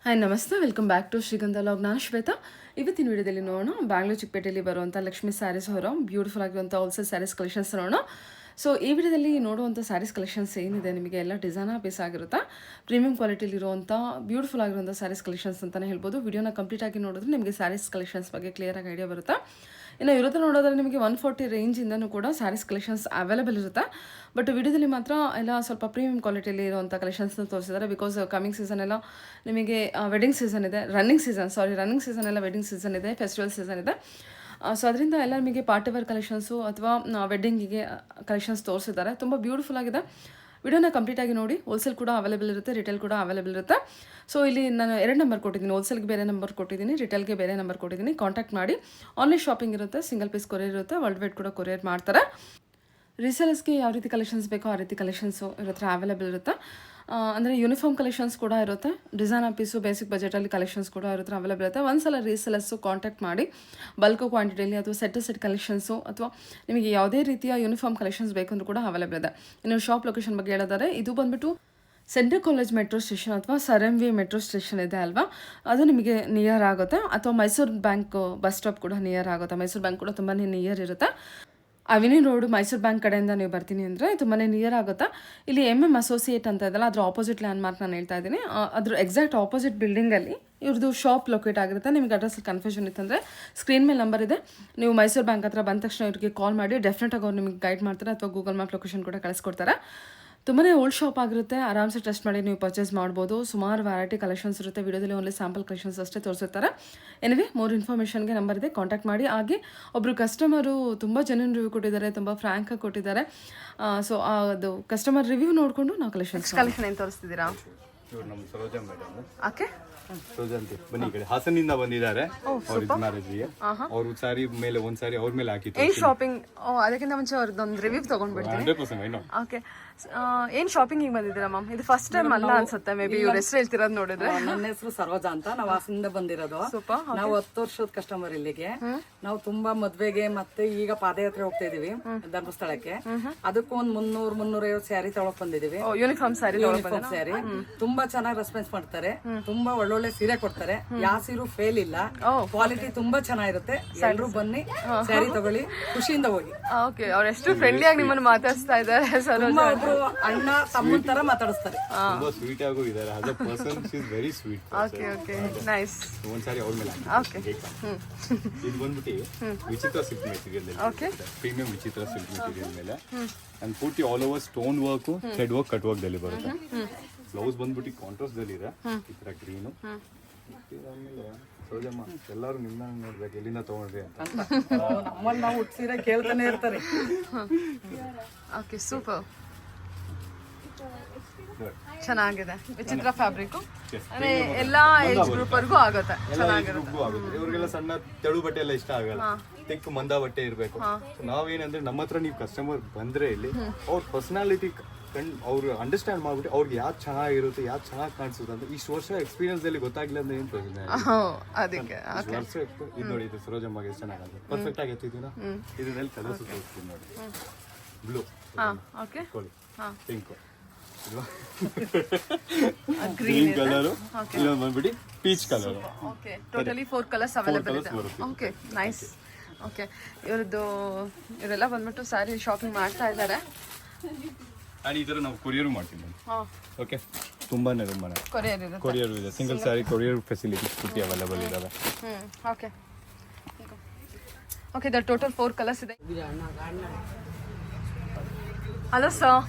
Hi ನಮಸ್ತೆ, welcome back to ಶ್ರೀಗಂಧ log. ನಾನು ಶ್ವೇತಾ. ಇವತ್ತಿನ ವಿಡಿಯೋದಲ್ಲಿ ನೋಡೋಣ ಬ್ಯಾಂಗ್ಳೂರು ಚಿಕ್ಕಪೇಟೆಯಲ್ಲಿ ಬರುವಂಥ ಲಕ್ಷ್ಮಿ ಸ್ಯಾರೀಸ್ ಹೊರ ಬ್ಯೂಟಿಫುಲ್ ಆಗಿರುವಂಥ ಹೋಲ್ಸೇಲ್ ಸ್ಯಾರೀಸ್ ಕಲೆಕ್ಷನ್ಸ್ ನೋಡೋಣ. ಸೊ ಈ ವಿಡಿಯೋದಲ್ಲಿ ನೋಡುವಂಥ ಸ್ಯಾರೀಸ್ ಕಲೆಕ್ಷನ್ಸ್ ಏನಿದೆ ನಿಮಗೆ ಎಲ್ಲ ಡಿಸೈನರ್ ಪೀಸ್ ಆಗಿರುತ್ತೆ. ಪ್ರೀಮಿಯಂ ಕ್ವಾಲಿಟಿಲಿರುವಂಥ ಬ್ಯೂಟಿಫುಲ್ ಆಗಿರುವಂಥ ಸ್ಯಾರೀಸ್ ಕಲೆಕ್ಷನ್ಸ್ ಅಂತಲೇ ಹೇಳ್ಬೋದು. ವಿಡಿಯೋನ ಕಂಪ್ಲೀಟಾಗಿ ನೋಡಿದ್ರೆ ನಿಮಗೆ ಸ್ಯಾರೀಸ್ ಕಲೆಕ್ಷನ್ಸ್ ಬಗ್ಗೆ ಕ್ಲಿಯರಾಗಿ ಐಡಿಯಾ ಬರುತ್ತೆ. ಇನ್ನು ಇರುತ್ತೆ ನೋಡೋದ್ರೆ ನಿಮಗೆ 140 ರೇಂಜಿಂದನೂ ಕೂಡ ಸ್ಯಾರೀಸ್ ಕಲೆಕ್ಷನ್ಸ್ ಅವೈಲೇಬಲ್ ಇರುತ್ತೆ. ಬಟ್ ವಿಡಿಯೋದಲ್ಲಿ ಮಾತ್ರ ಎಲ್ಲ ಸ್ವಲ್ಪ ಪ್ರೀಮಿಯಂ ಕ್ವಾಲಿಟಿಯಲ್ಲಿ ಇರುವಂಥ ಕಲೆಕ್ಷನ್ಸ್ನ ತೋರಿಸಿದ್ದಾರೆ. ಬಿಕಾಸ್ ಕಮಿಂಗ್ ಸೀಸನ್ ಎಲ್ಲ ನಿಮಗೆ ವೆಡ್ಡಿಂಗ್ ಸೀಸನ್ ಇದೆ, ರನ್ನಿಂಗ್ ಸೀಸನ್ ಎಲ್ಲ ವೆಡ್ಡಿಂಗ್ ಸೀಸನ್ ಇದೆ, ಫೆಸ್ಟಿವಲ್ ಸೀಸನ್ ಇದೆ. ಸೊ ಅದರಿಂದ ಎಲ್ಲ ನಿಮಗೆ ಪಾರ್ಟಿ ವೇರ್ ಕಲೆಕ್ಷನ್ಸು ಅಥವಾ ವೆಡ್ಡಿಂಗಿಗೆ ಕಲೆಕ್ಷನ್ಸ್ ತೋರಿಸಿದ್ದಾರೆ. ತುಂಬ ಬ್ಯೂಟಿಫುಲ್ ಆಗಿದೆ. ವಿಡಿಯೋನ ಕಂಪ್ಲೀಟಾಗಿ ನೋಡಿ. ಹೋಲ್ಸೇಲ್ ಕೂಡ ಅವೈಲೇಬಲ್ ಇರುತ್ತೆ, ರಿಟೇಲ್ ಕೂಡ ಅವೈಲೇಬಲ್ ಇರುತ್ತೆ. ಸೊ ಇಲ್ಲಿ ನಾನು 2 ನಂಬರ್ ಕೊಟ್ಟಿದ್ದೀನಿ. ಹೋಲ್ಸೇಲ್ಗೆ ಬೇರೆ ನಂಬರ್ ಕೊಟ್ಟಿದ್ದೀನಿ, ರಿಟೇಲ್ಗೆ ಬೇರೆ ನಂಬರ್ ಕೊಟ್ಟಿದ್ದೀನಿ. ಕಾಂಟ್ಯಾಕ್ಟ್ ಮಾಡಿ. ಆನ್ಲೈನ್ ಶಾಪಿಂಗ್ ಇರುತ್ತೆ, ಸಿಂಗಲ್ ಪೀಸ್ ಕೊರಿಯರ್ ಇರುತ್ತೆ, ವರ್ಲ್ಡ್ ವೈಡ್ ಕೂಡ ಕೊರಿಯರ್ ಮಾಡ್ತಾರೆ. ರೀಸೇಲರ್ಸ್ಗೆ ಯಾವ ರೀತಿ ಕಲೆಕ್ಷನ್ಸ್ ಬೇಕೋ ಆ ರೀತಿ ಕಲೆಕ್ಷನ್ಸು ಇರುತ್ತೆ, ಅವೈಲೇಬಲ್ ಇರುತ್ತೆ. ಅಂದರೆ ಯೂನಿಫಾರ್ಮ್ ಕಲೆಕ್ಷನ್ಸ್ ಕೂಡ ಇರುತ್ತೆ, ಡಿಸೈನರ್ ಪೀಸು, ಬೇಸಿಕ್ ಬಜೆಟಲ್ಲಿ ಕಲೆಕ್ಷನ್ಸ್ ಕೂಡ ಇರುತ್ತೆ, ಅವೈಲೇಬಲ್ ಇರುತ್ತೆ. ಒಂದ್ಸಲ ರೀಸೇಲರ್ಸು ಕಾಂಟ್ಯಾಕ್ಟ್ ಮಾಡಿ ಬಲ್ಕ್ ಕ್ವಾಂಟಿಟಿಯಲ್ಲಿ ಅಥವಾ ಸೆಟ್ ಕಲೆಕ್ಷನ್ಸು ಅಥವಾ ನಿಮಗೆ ಯಾವುದೇ ರೀತಿಯ ಯೂನಿಫಾರ್ಮ್ ಕಲೆಕ್ಷನ್ಸ್ ಬೇಕಂದ್ರೂ ಕೂಡ ಅವೈಲೇಬಲ್ ಇದೆ. ಇನ್ನು ಶಾಪ್ ಲೊಕೇಶನ್ ಬಗ್ಗೆ ಹೇಳಿದರೆ ಇದು ಬಂದುಬಿಟ್ಟು ಸೆಂಟ್ರಲ್ ಕಾಲೇಜ್ ಮೆಟ್ರೋ ಸ್ಟೇಷನ್ ಅಥವಾ SRMV ಮೆಟ್ರೋ ಸ್ಟೇಷನ್ ಇದೆ ಅಲ್ವಾ, ಅದು ನಿಮಗೆ ನಿಯರ್ ಆಗುತ್ತೆ. ಅಥವಾ ಮೈಸೂರು ಬ್ಯಾಂಕ್ ಬಸ್ ಸ್ಟಾಪ್ ಕೂಡ ನಿಯರ್ ಆಗುತ್ತೆ. ಮೈಸೂರು ಬ್ಯಾಂಕ್ ಕೂಡ ತುಂಬಾ ನಿಯರ್ ಇರುತ್ತೆ. ಅವಿನಿ ರೋಡ್ ಮೈಸೂರು ಬ್ಯಾಂಕ್ ಕಡೆಯಿಂದ ನೀವು ಬರ್ತೀನಿ ಅಂದರೆ ತುಂಬಾ ನಿಯರ್ ಆಗುತ್ತೆ. ಇಲ್ಲಿ ಅಸೋಸಿಯೇಟ್ ಅಂತ ಇದೆಲ್ಲ, ಅದ್ರ ಆಪೋಸಿಟ್ ಲ್ಯಾಂಡ್ ಮಾರ್ಕ್ ನಾನು ಹೇಳ್ತಾ ಇದ್ದೀನಿ. ಅದ್ರ ಎಕ್ಸಾಕ್ಟ್ ಆಪೋಸಿಟ್ ಬಿಲ್ಡಿಂಗಲ್ಲಿ ಇವ್ರದ್ದು ಶಾಪ್ ಲೊಕೇಟ್ ಆಗಿರುತ್ತೆ. ನಿಮಗೆ ಅಡ್ರೆಸ್ ಕನ್ಫ್ಯೂಷನ್ ಇತ್ತಂದರೆ ಸ್ಕ್ರೀನ್ ಮೇಲೆ ನಂಬರ್ ಇದೆ, ನೀವು ಮೈಸೂರು ಬ್ಯಾಂಕ್ ಹತ್ರ ಬಂದ ತಕ್ಷಣ ಇವ್ರಿಗೆ ಕಾಲ್ ಮಾಡಿ. ಡೆಫಿನೆಟಾಗಿ ಅವ್ರು ನಿಮಗೆ ಗೈಡ್ ಮಾಡ್ತಾರೆ ಅಥವಾ ಗೂಗಲ್ ಮ್ಯಾಪ್ ಲೊಕೇಶನ್ ಕೂಡ ಕಳಿಸ್ಕೊಡ್ತಾರೆ. ತುಂಬಾ ಓಲ್ಡ್ ಶಾಪ್ ಆಗಿರುತ್ತೆ, ಆರಾಮ್ಸೆ ಟ್ರಸ್ಟ್ ಮಾಡಿ ನೀವು ಪರ್ಚೇಸ್ ಮಾಡ್ಬೋದು. ಸುಮಾರು ವ್ಯಾರೈಟಿ ಕಲೆಕ್ಷನ್ಸ್ ಇರುತ್ತೆ. ವಿಡಿಯೋದಲ್ಲಿ ಓನ್ಲಿ ಸ್ಯಾಂಪಲ್ ಕಲೆಕ್ಷನ್ಸ್ ಅಷ್ಟೇ ತೋರಿಸುತ್ತಾರೆ. ಎನಿವೆ ಮೋರ್ ಇನ್ಫಾರ್ಮೇಷನ್ಗೆ ನಂಬರ್ ಇದೆ, ಕಾಂಟ್ಯಾಕ್ಟ್ ಮಾಡಿ. ಹಾಗೆ ಒಬ್ಬರು ಕಸ್ಟಮರು ತುಂಬ ಜೆನ್ಯೂನ್ ರಿವ್ಯೂ ಕೊಟ್ಟಿದ್ದಾರೆ, ತುಂಬ ಫ್ರ್ಯಾಂಕಾಗಿ ಕೊಟ್ಟಿದ್ದಾರೆ. ಸೊ ಅದು ಕಸ್ಟಮರ್ ರಿವ್ಯೂ ನೋಡಿಕೊಂಡು ನಾವು ಕಲೆಕ್ಷನ್ ಏನು ತೋರಿಸ್ತಿದ್ದೀರಾ? ನಮ್ಮ ಸರೋಜಾ ಮೇಡಮ್. ಓಕೆ, ಸರೋಜಾ ಅಂತ ಬನ್ನಿ, ಈ ಕಡೆ ಹಾಸನಿಂದ ಬಂದಿದ್ದಾರೆ. ಅವ್ರ ಮ್ಯಾರೇಜ್ಗೆ ಅವ್ರ ಸಾರಿ ಮೇಲೆ ಒಂದ್ ಸಾರಿ ಅವ್ರ ಮೇಲೆ ಹಾಕಿತ್ತು. ಏನ್ ಶಾಪಿಂಗ್? ಅದಕ್ಕಿಂತ ಮುಂಚೆ ಅವ್ರದ್ದೊಂದು ರಿವ್ಯೂ ತಗೊಂಡ್ಬಿಡ್ತೀನಿ. 100% ಓಕೆ, ಏನ್ ಶಾಪಿಂಗ್ ಬಂದಿದ್ದೀರಾ ಮ್ಯಾಮ್? ಇದು ಫಸ್ಟ್ ಟೈಮ್ ಅಲ್ಲ ಅನ್ಸುತ್ತೆ, ಮೇ ಬಿ ಇವ್ರ ಹೆಸರು ಹೇಳ್ತಿರೋದು ನೋಡಿದ್ರೆ. ನನ್ನ ಹೆಸರು ಸರೋಜಾ ಅಂತ, ನಾವು ಹಾಸನದಿಂದ ಬಂದಿರೋದು. ನಾವು 10 ವರ್ಷದ ಕಸ್ಟಮರ್ ಇಲ್ಲಿಗೆ. ನಾವು ತುಂಬಾ ಮದ್ವೆಗೆ ಮತ್ತೆ ಈಗ ಪಾದಯಾತ್ರೆ ಹೋಗ್ತಾ ಇದೀವಿ ಧರ್ಮಸ್ಥಳಕ್ಕೆ. ಅದಕ್ಕೂ ಒಂದ್ 300-350 ಸ್ಯಾರಿ ತಗೊಳಕ್ ಬಂದಿದೀವಿ. ಯೂನಿಫಾರ್ಮ್ ಸ್ಯಾರಿ ಸ್ಯಾರಿ ತುಂಬಾ ಚೆನ್ನಾಗಿ ರೆಸ್ಪಾನ್ಸ್ ಮಾಡ್ತಾರೆ, ತುಂಬಾ ಒಳ್ಳೊಳ್ಳೆ ಸೀರೆ ಕೊಡ್ತಾರೆ. ಯಾವ ಸೀರು ಫೇಲ್ ಇಲ್ಲ, ಕ್ವಾಲಿಟಿ ತುಂಬಾ ಚೆನ್ನಾಗಿರುತ್ತೆ. ಎಲ್ರು ಬನ್ನಿ, ಸ್ಯಾರಿ ತಗೊಳ್ಳಿ, ಖುಷಿಯಿಂದ ಹೋಗಿ. ಓಕೆ, ಅವ್ರು ಎಷ್ಟು ಫ್ರೆಂಡ್ಲಿ ಆಗಿ ನಿಮ್ಮನ್ನು ಮಾತಾಡ್ಸ್ತಾ ಇದ್ದಾರೆ. ತುಂಬಾ ಒಬ್ರು ಅಣ್ಣ ತಮ್ಮನ ತರ ಮಾತಾಡಿಸ್ತಾರೆ. ತುಂಬಾ ಸ್ವೀಟ್ ಆಗು ಇದ್ದಾರೆ. As a person she is very sweet. Okay okay, nice. ಒಂದ್ ಸಾರಿ ಅವ್ರ ಮೇಲೆ ಓಕೆ, ಇದು ಬಂದ್ಬಿಟ್ಟು ವಿಚಿತ್ರ ಸಿಲ್ಕ್ ಮೆಟೀರಿಯಲ್. ಓಕೆ, ಪ್ರೀಮಿಯಂ ವಿಚಿತ್ರ ಸಿಲ್ಕ್ ಮೆಟೀರಿಯಲ್ ಮೇಲೆ ಅಂಡ್ ಪೂರ್ತಿ all over stone work, thread work, cut work ದಲ್ಲಿ ಬರುತ್ತೆ. ಬ್ಲೌಸ್ ಬಂದ್ಬಿಟ್ಟು ಕಾಂಟ್ರಾಸ್ಟ್ ದಲ್ಲಿ ಇದೆ, ಈ ತರ ಗ್ರೀನು. ಆಮೇಲೆ ಸೋಜಮ್ಮ ಎಲ್ಲರೂ ನಿನ್ನ ನೋಡ್ಬೇಕು, ಎಲ್ಲಿಂದ ತಗೊಂಡ್ರಿ ಅಂತ. ನಮ್ಮನ್ನ ನಾವು ಹುಟ್ಟಿಸಿರ ಕೇಳ್ತಾನೆ ಇರ್ತಾರೆ. ಓಕೆ, ಸೂಪರ್, ಚೆನ್ನಾಗಿದೆ. ವಿಚಿತ್ರ ಫ್ಯಾಬ್ರಿಕ್, ಅಂದ್ರೆ ಎಲ್ಲಾ ಏಜ್ ಗ್ರೂಪ್ ವರ್ಗೂ ಆಗುತ್ತೆ, ಚೆನ್ನಾಗಿರುತ್ತೆ. ಇವ್ರಿಗೆಲ್ಲ ಸಣ್ಣ ತೆಳು ಬಟ್ಟೆ ಎಲ್ಲ ಇಷ್ಟ ಆಗಲ್ಲ, ತಿಕ್ ಮಂದ ಬಟ್ಟೆ ಇರ್ಬೇಕು. ನಾವೇನಂದ್ರೆ ನಮ್ಮ ಹತ್ರ ನೀವು ಕಸ್ಟಮರ್ ಬಂದ್ರೆ ಇಲ್ಲಿ ಅವ್ರ ಪರ್ಸನಾಲಿಟಿ ಅವ್ರು ಅಂಡರ್ಸ್ಟ್ಯಾಂಡ್ ಮಾಡ್ಬಿಟ್ಟು ಅವ್ರಿಗೆ ಯಾವ್ದು ಚೆನ್ನಾಗಿರುತ್ತೆ, ಯಾವ್ದು ಚೆನ್ನಾಗಿ ಕಾಣಿಸುತ್ತೆ ಅಂತ ಇಷ್ಟು ವರ್ಷ ಎಕ್ಸ್ಪೀರಿಯನ್ಸ್ ಅಲ್ಲಿ ಗೊತ್ತಾಗಿಲ್ಲ ಅಂದ್ರೆ ಏನ್ ಪ್ರಯೋಜನ? ಅದಕ್ಕೆ ವರ್ಷ ಇದು ನೋಡಿ, ಇದು ಸರೋಜಮ್ಮಗೆ ಎಷ್ಟು ಚೆನ್ನಾಗಿದೆ, ಪರ್ಫೆಕ್ಟ್ ಆಗಿ ಎತ್ತಿದ್ದೀನ. ಇದನ್ನೆಲ್ಲ ಕಲರ್ಸ್ ತೋರಿಸ್ತೀನಿ ನೋಡಿ. Blue, okay, pink, green colour, ಇನ್ನೊಂದು ಬಂದ್ಬಿಟ್ಟು peach colour. Okay, totally 4 colours available ಇದೆ. Okay, nice. ಓಕೆ, ಇವರೆಲ್ಲ ಬಂದ್ಬಿಟ್ಟು ಸ್ಯಾರಿ ಶಾಪಿಂಗ್ ಮಾಡ್ತಾ ಇದ್ದಾರೆ. ಈ ತರ ನಾವು ಕೊರಿಯರ್ ಮಾಡ್ತೀವಿ. ಓಕೆ, ತುಂಬಾನೇ ಕೊರಿಯರ್ ಇದೆ. ಸಿಂಗಲ್ ಸ್ಯಾರಿ ಕೊರಿಯರ್ ಫೆಸಿಲಿಟೀಸ್ ಪೂರ್ತಿ ಅವೈಲೇಬಲ್ ಇದಾವೆ. Okay okay, the total 4 colours ಇದೆ. Hello sir.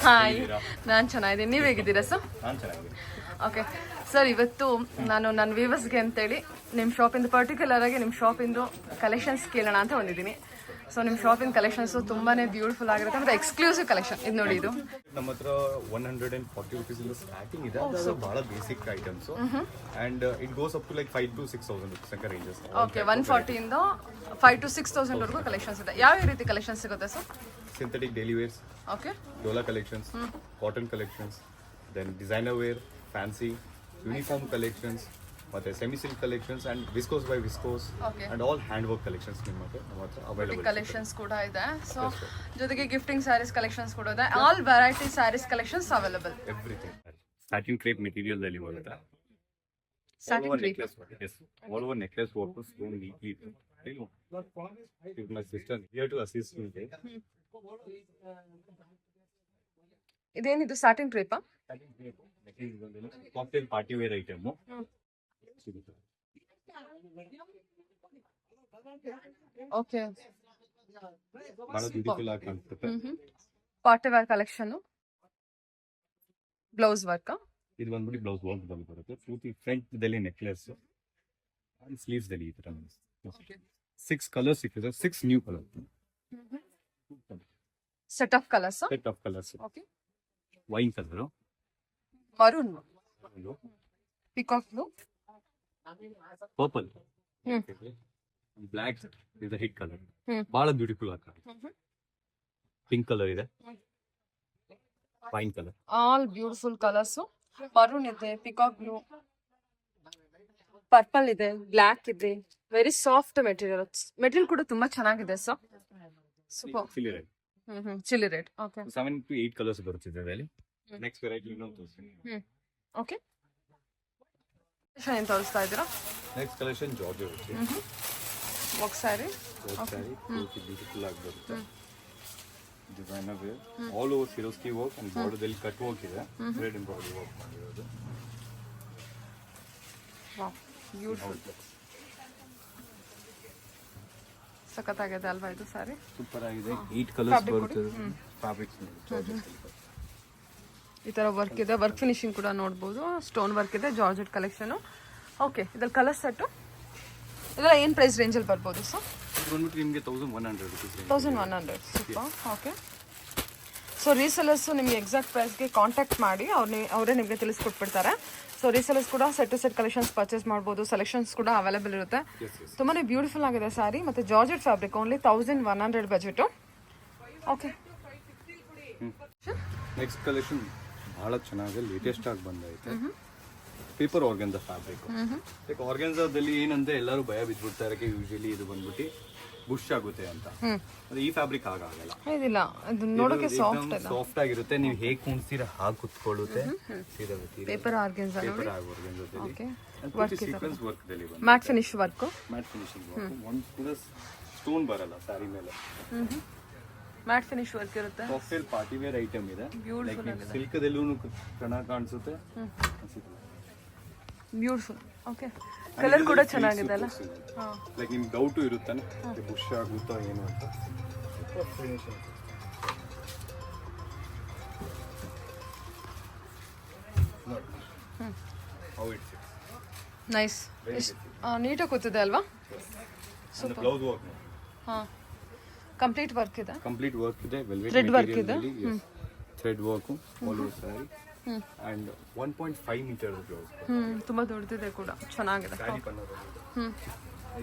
ಹಾಯ್, ನಾನು ಚೆನ್ನಾಗಿದ್ದೀನಿ, ನೀವು ಹೇಗಿದ್ದೀರಾ ಸರ್? ನಾನು ಚೆನ್ನಾಗಿದ್ದೀನಿ. ಓಕೆ ಸರ್, ಇವತ್ತು ನಾನು ನನ್ನ ವ್ಯೂವರ್ಸ್ಗೆ ಅಂತೇಳಿ ನಿಮ್ಮ ಶಾಪಿಂದ ಪರ್ಟಿಕ್ಯುಲರ್ ಆಗಿ ನಿಮ್ಮ ಶಾಪಿಂದು ಕಲೆಕ್ಷನ್ಸ್ ಕೇಳೋಣ ಅಂತ ಬಂದಿದ್ದೀನಿ. ಸೊ ನಿಮ್ಮ ಶಾಪಿಂಗ್ ಕಲೆಕ್ಷನ್ಸ್ ತುಂಬಾನೇ ಬ್ಯೂಟಿಫುಲ್ ಆಗಿರುತ್ತೆ, ಮತ್ತೆ ಎಕ್ಸ್ಕ್ಲೂಸಿವ್ ಕಲೆಕ್ಷನ್. ಇದು ನೋಡಿ, ಇದು ನಮ್ಮ ಹತ್ರ 140 rupees ಇಂದ ಸ್ಟಾರ್ಟಿಂಗ್ ಇದೆ. ಅದು ಬಹಳ basic items and it goes up to like 5,000 to 6,000 rupees ranges. Okay, 140 ಇಂದ 5,000 to 6,000 ವರೆಗೂ ಕಲೆಕ್ಷನ್ಸ್ ಇದೆ. ಯಾವ ರೀತಿ ಕಲೆಕ್ಷನ್ಸ್ ಸಿಗುತ್ತೆ sir? Synthetic daily wears, okay, ಡೋಲಾ collections, cotton collections, then designer wear, fancy, uniform collections, ಮತ್ತೆ semi silk collections and viscose by viscose and all hand work collections ನಮ್ಮ ಹತ್ರ ಅವೈಲೇಬಲ್ ಕಲೆಕ್ಷನ್ಸ್ ಕೂಡ ಇದೆ. ಸೊ ಜೊತೆಗೆ ಗಿಫ್ಟಿಂಗ್ ಸ್ಯಾರೀಸ್ ಕಲೆಕ್ಷನ್ಸ್ ಕೂಡ ಇದೆ. All variety saris collections available. Everything. Satin crepe material ಅಲ್ಲಿ ಬರುತ್ತೆ. Satin crepe. necklace work. Yes. All over necklace work was stone neatly. My sister here to assist me. ಇದೇನಿದು satin ಕ್ರೇಪಾ? Cocktail party wear item. Okay. ಬಹಳ beautiful ಆಗಿ ಕಾಣಿಸುತ್ತೆ. Party wear collection. Blouse work. ಇದು ಬಂದ್ಬಿಟ್ಟು blouse work ಬರುತ್ತೆ. ಪೂರ್ತಿ front ದಲ್ಲಿ ನೆಕ್ಲೆಸ್ ಅಂಡ್ ಸ್ಲೀವ್ಸ್ ದಲ್ಲಿ ಈ ತರ 6 ಕಲರ್ಸ್ ಸಿಕ್ಕಿದೆ. 6 new colour. Set of colours. Set of colours. Okay. Wine colour, maroon, peacock blue, purple, black is the hit colour. Hmm. ಬಹಳ ಬ್ಯೂಟಿಫುಲ್ ಆಗಿ ಕಾಣುತ್ತೆ. ಪಿಂಕ್ ಕಲರ್ ಇದೆ, wine colour. All beautiful colours. Maroon ಇದೆ, peacock blue, purple ಇದೆ, black ಇದೆ. Very soft material. Material ಕೂಡ ತುಂಬಾ ಚೆನ್ನಾಗಿದೆ sir. Super. Chilli red. Chilli red. Okay. 7 to 8 colours ಬರುತ್ತಿದೆ ಅದರಲ್ಲಿ. ನೆಕ್ಸ್ಟ್ ವೆರೈಟಿ ಇನ್ನೊಂದು ತೋರಿಸ್ತೀನಿ. ಓಕೆ. ಏನು ತೋರಿಸ್ತಾ ಇದ್ದೀರಾ? Next collection georgette. Work sari. Sari beautiful ಆಗಿ ಬರುತ್ತೆ. Designer wear, all over Swarovski work and ಬಾರ್ಡರ್ದಲ್ಲಿ ಕಟ್ ವರ್ಕ್ ಇದೆ. ಥ್ರೆಡ್ ಎಂಬ್ರಾಯ್ಡರಿ ವರ್ಕ್ ಮಾಡಿರೋದು. Wow, beautiful. ಸಖತ್ತಾಗಿದೆ ಅಲ್ವಾ ಇದು ಸ್ಯಾರಿ? ಸೂಪರ್ ಆಗಿದೆ. 8 ಕಲರ್ಸ್ ಬರುತ್ತೆ. ಫ್ಯಾಬ್ರಿಕ್ಸ್ ಈ ತರ ವರ್ಕ್ ಇದೆ. ವರ್ಕ್ ಫಿನಿಶಿಂಗ್ ಕೂಡ ನೋಡ್ಬೋದು. ಸ್ಟೋನ್ ವರ್ಕ್ ಇದೆ. Georgette collection. ಓಕೆ. ಇದ್ರಲ್ಲಿ ಕಲರ್ ಸೆಟ್ ಇದೆಲ್ಲ ಏನು ಪ್ರೈಸ್ ರೇಂಜಲ್ಲಿ ಬರ್ಬೋದು ಸರ್? ಇದು ಬಂದ್ಬಿಟ್ಟು ನಿಮಗೆ 1100 rupees. 1100. Super. Okay. So resellers ನಿಮಗೆ ಎಕ್ಸಾಕ್ಟ್ ಪ್ರೈಸ್ಗೆ ಕಾಂಟ್ಯಾಕ್ಟ್ ಮಾಡಿ ಅವರೇ ನಿಮಗೆ ತಿಳಿಸ್ಕೊಟ್ಬಿಡ್ತಾರೆ. ಸೊ ರೀಸೆಲರ್ಸ್ ಕೂಡ set to set collections purchase ಮಾಡ್ಬೋದು. ಸೆಲೆಕ್ಷನ್ಸ್ ಕೂಡ ಅವೈಲೇಬಲ್ ಇರುತ್ತೆ. ತುಂಬಾ ಬ್ಯೂಟಿಫುಲ್ ಆಗಿದೆ ಸ್ಯಾರಿ. ಮತ್ತು georgette fabric. Only 1100 budget. Okay. Next collection ಬಹಳ ಚೆನ್ನಾಗಿದೆ. ಲೇಟೆಸ್ಟ್ ಆಗಿ ಬಂದೈತೆ. Paper organza fabric. ಲೈಕ್ ಆರ್ಗನ್ಸಾದಲ್ಲಿ ಏನಂದ್ರೆ ಎಲ್ಲರೂ ಭಯ ಬಿದ್ಬಿಡ್ತಾರೆ. ಯೂಶಲಿ ಇದು ಬಂದ್ಬಿಟ್ಟು ಬುಷ್ ಆಗುತ್ತೆ ಅಂತ. ಅದು ಈ ಫ್ಯಾಬ್ರಿಕ್ ಆಗಲ್ಲ. ಇದಿಲ್ಲ, ಇದು ನೋಡೋಕೆ ಸಾಫ್ಟ್ ಇದೆ. ಸಾಫ್ಟ್ ಆಗಿರುತ್ತೆ. ನೀವು ಹೇಗೆ ಕುಣಿಸ್ತೀರಾ ಹಾಗೆ ಕುತ್ಕೊಳ್ಳುತ್ತೆ. ಪೇಪರ್ ಆರ್ಗನ್ಸಾ ನೋಡಿ. ಪೇಪರ್ ಆರ್ಗನ್ಸಾದಲ್ಲಿ. ಓಕೆ. ವರ್ಕ್ ಸೀಕ್ವೆನ್ಸ್ ವರ್ಕ್ ದಲ್ಲಿ ಬಂದಿದೆ. Matte finish work. Matte finishing work. ಒಂದು ಕೂಡ ಸ್ಟೋನ್ ಬರಲ್ಲ ಸ್ಯಾರಿ ಮೇಲೆ. ಮ್ಯಾಟ್ ಫಿನಿಶ್ ವರ್ಕ್ ಇರುತ್ತೆ. ಕಾಕ್ಟೇಲ್ ಪಾರ್ಟಿ ವೇರ್ ಐಟಮ್ ಇದೆ. ಬ್ಯೂಟಿಫುಲ್ ಆಗಿದೆ. ಸಿಲ್ಕ್ ದಲ್ಲೂ ಚೆನ್ನಾಗಿ ಕಾಣಿಸುತ್ತೆ. ಬ್ಯೂಟಿಫುಲ್. ಓಕೆ. ಕಲರ್ ಕೂಡ ಚೆನ್ನಾಗಿದೆ ಅಲ್ಲ? ಲೈಕ್ ನಿಮ್ಗೆ ಡೌಟು ಇರುತ್ತಾನೆ ಬುಷ್ ಆಗುತ್ತಾ ಏನು ಅಂತ. ನೈಸ್. ನೀಟಾಗಿ ಕೂತಿದೆ ಅಲ್ವಾ? Blouse work. ಹಾಂ, ಕಂಪ್ಲೀಟ್ ವರ್ಕ್ ಇದೆ. ಕಂಪ್ಲೀಟ್ ವರ್ಕ್ ಇದೆ. ಥ್ರೆಡ್ ವರ್ಕ್ ಇದೆ. Thread work all over sari and 1.5 metre blouse. ತುಂಬಾ ದೊಡ್ಡದಿದೆ ಕೂಡ. ಚೆನ್ನಾಗಿದೆ. ಸ್ಯಾರಿ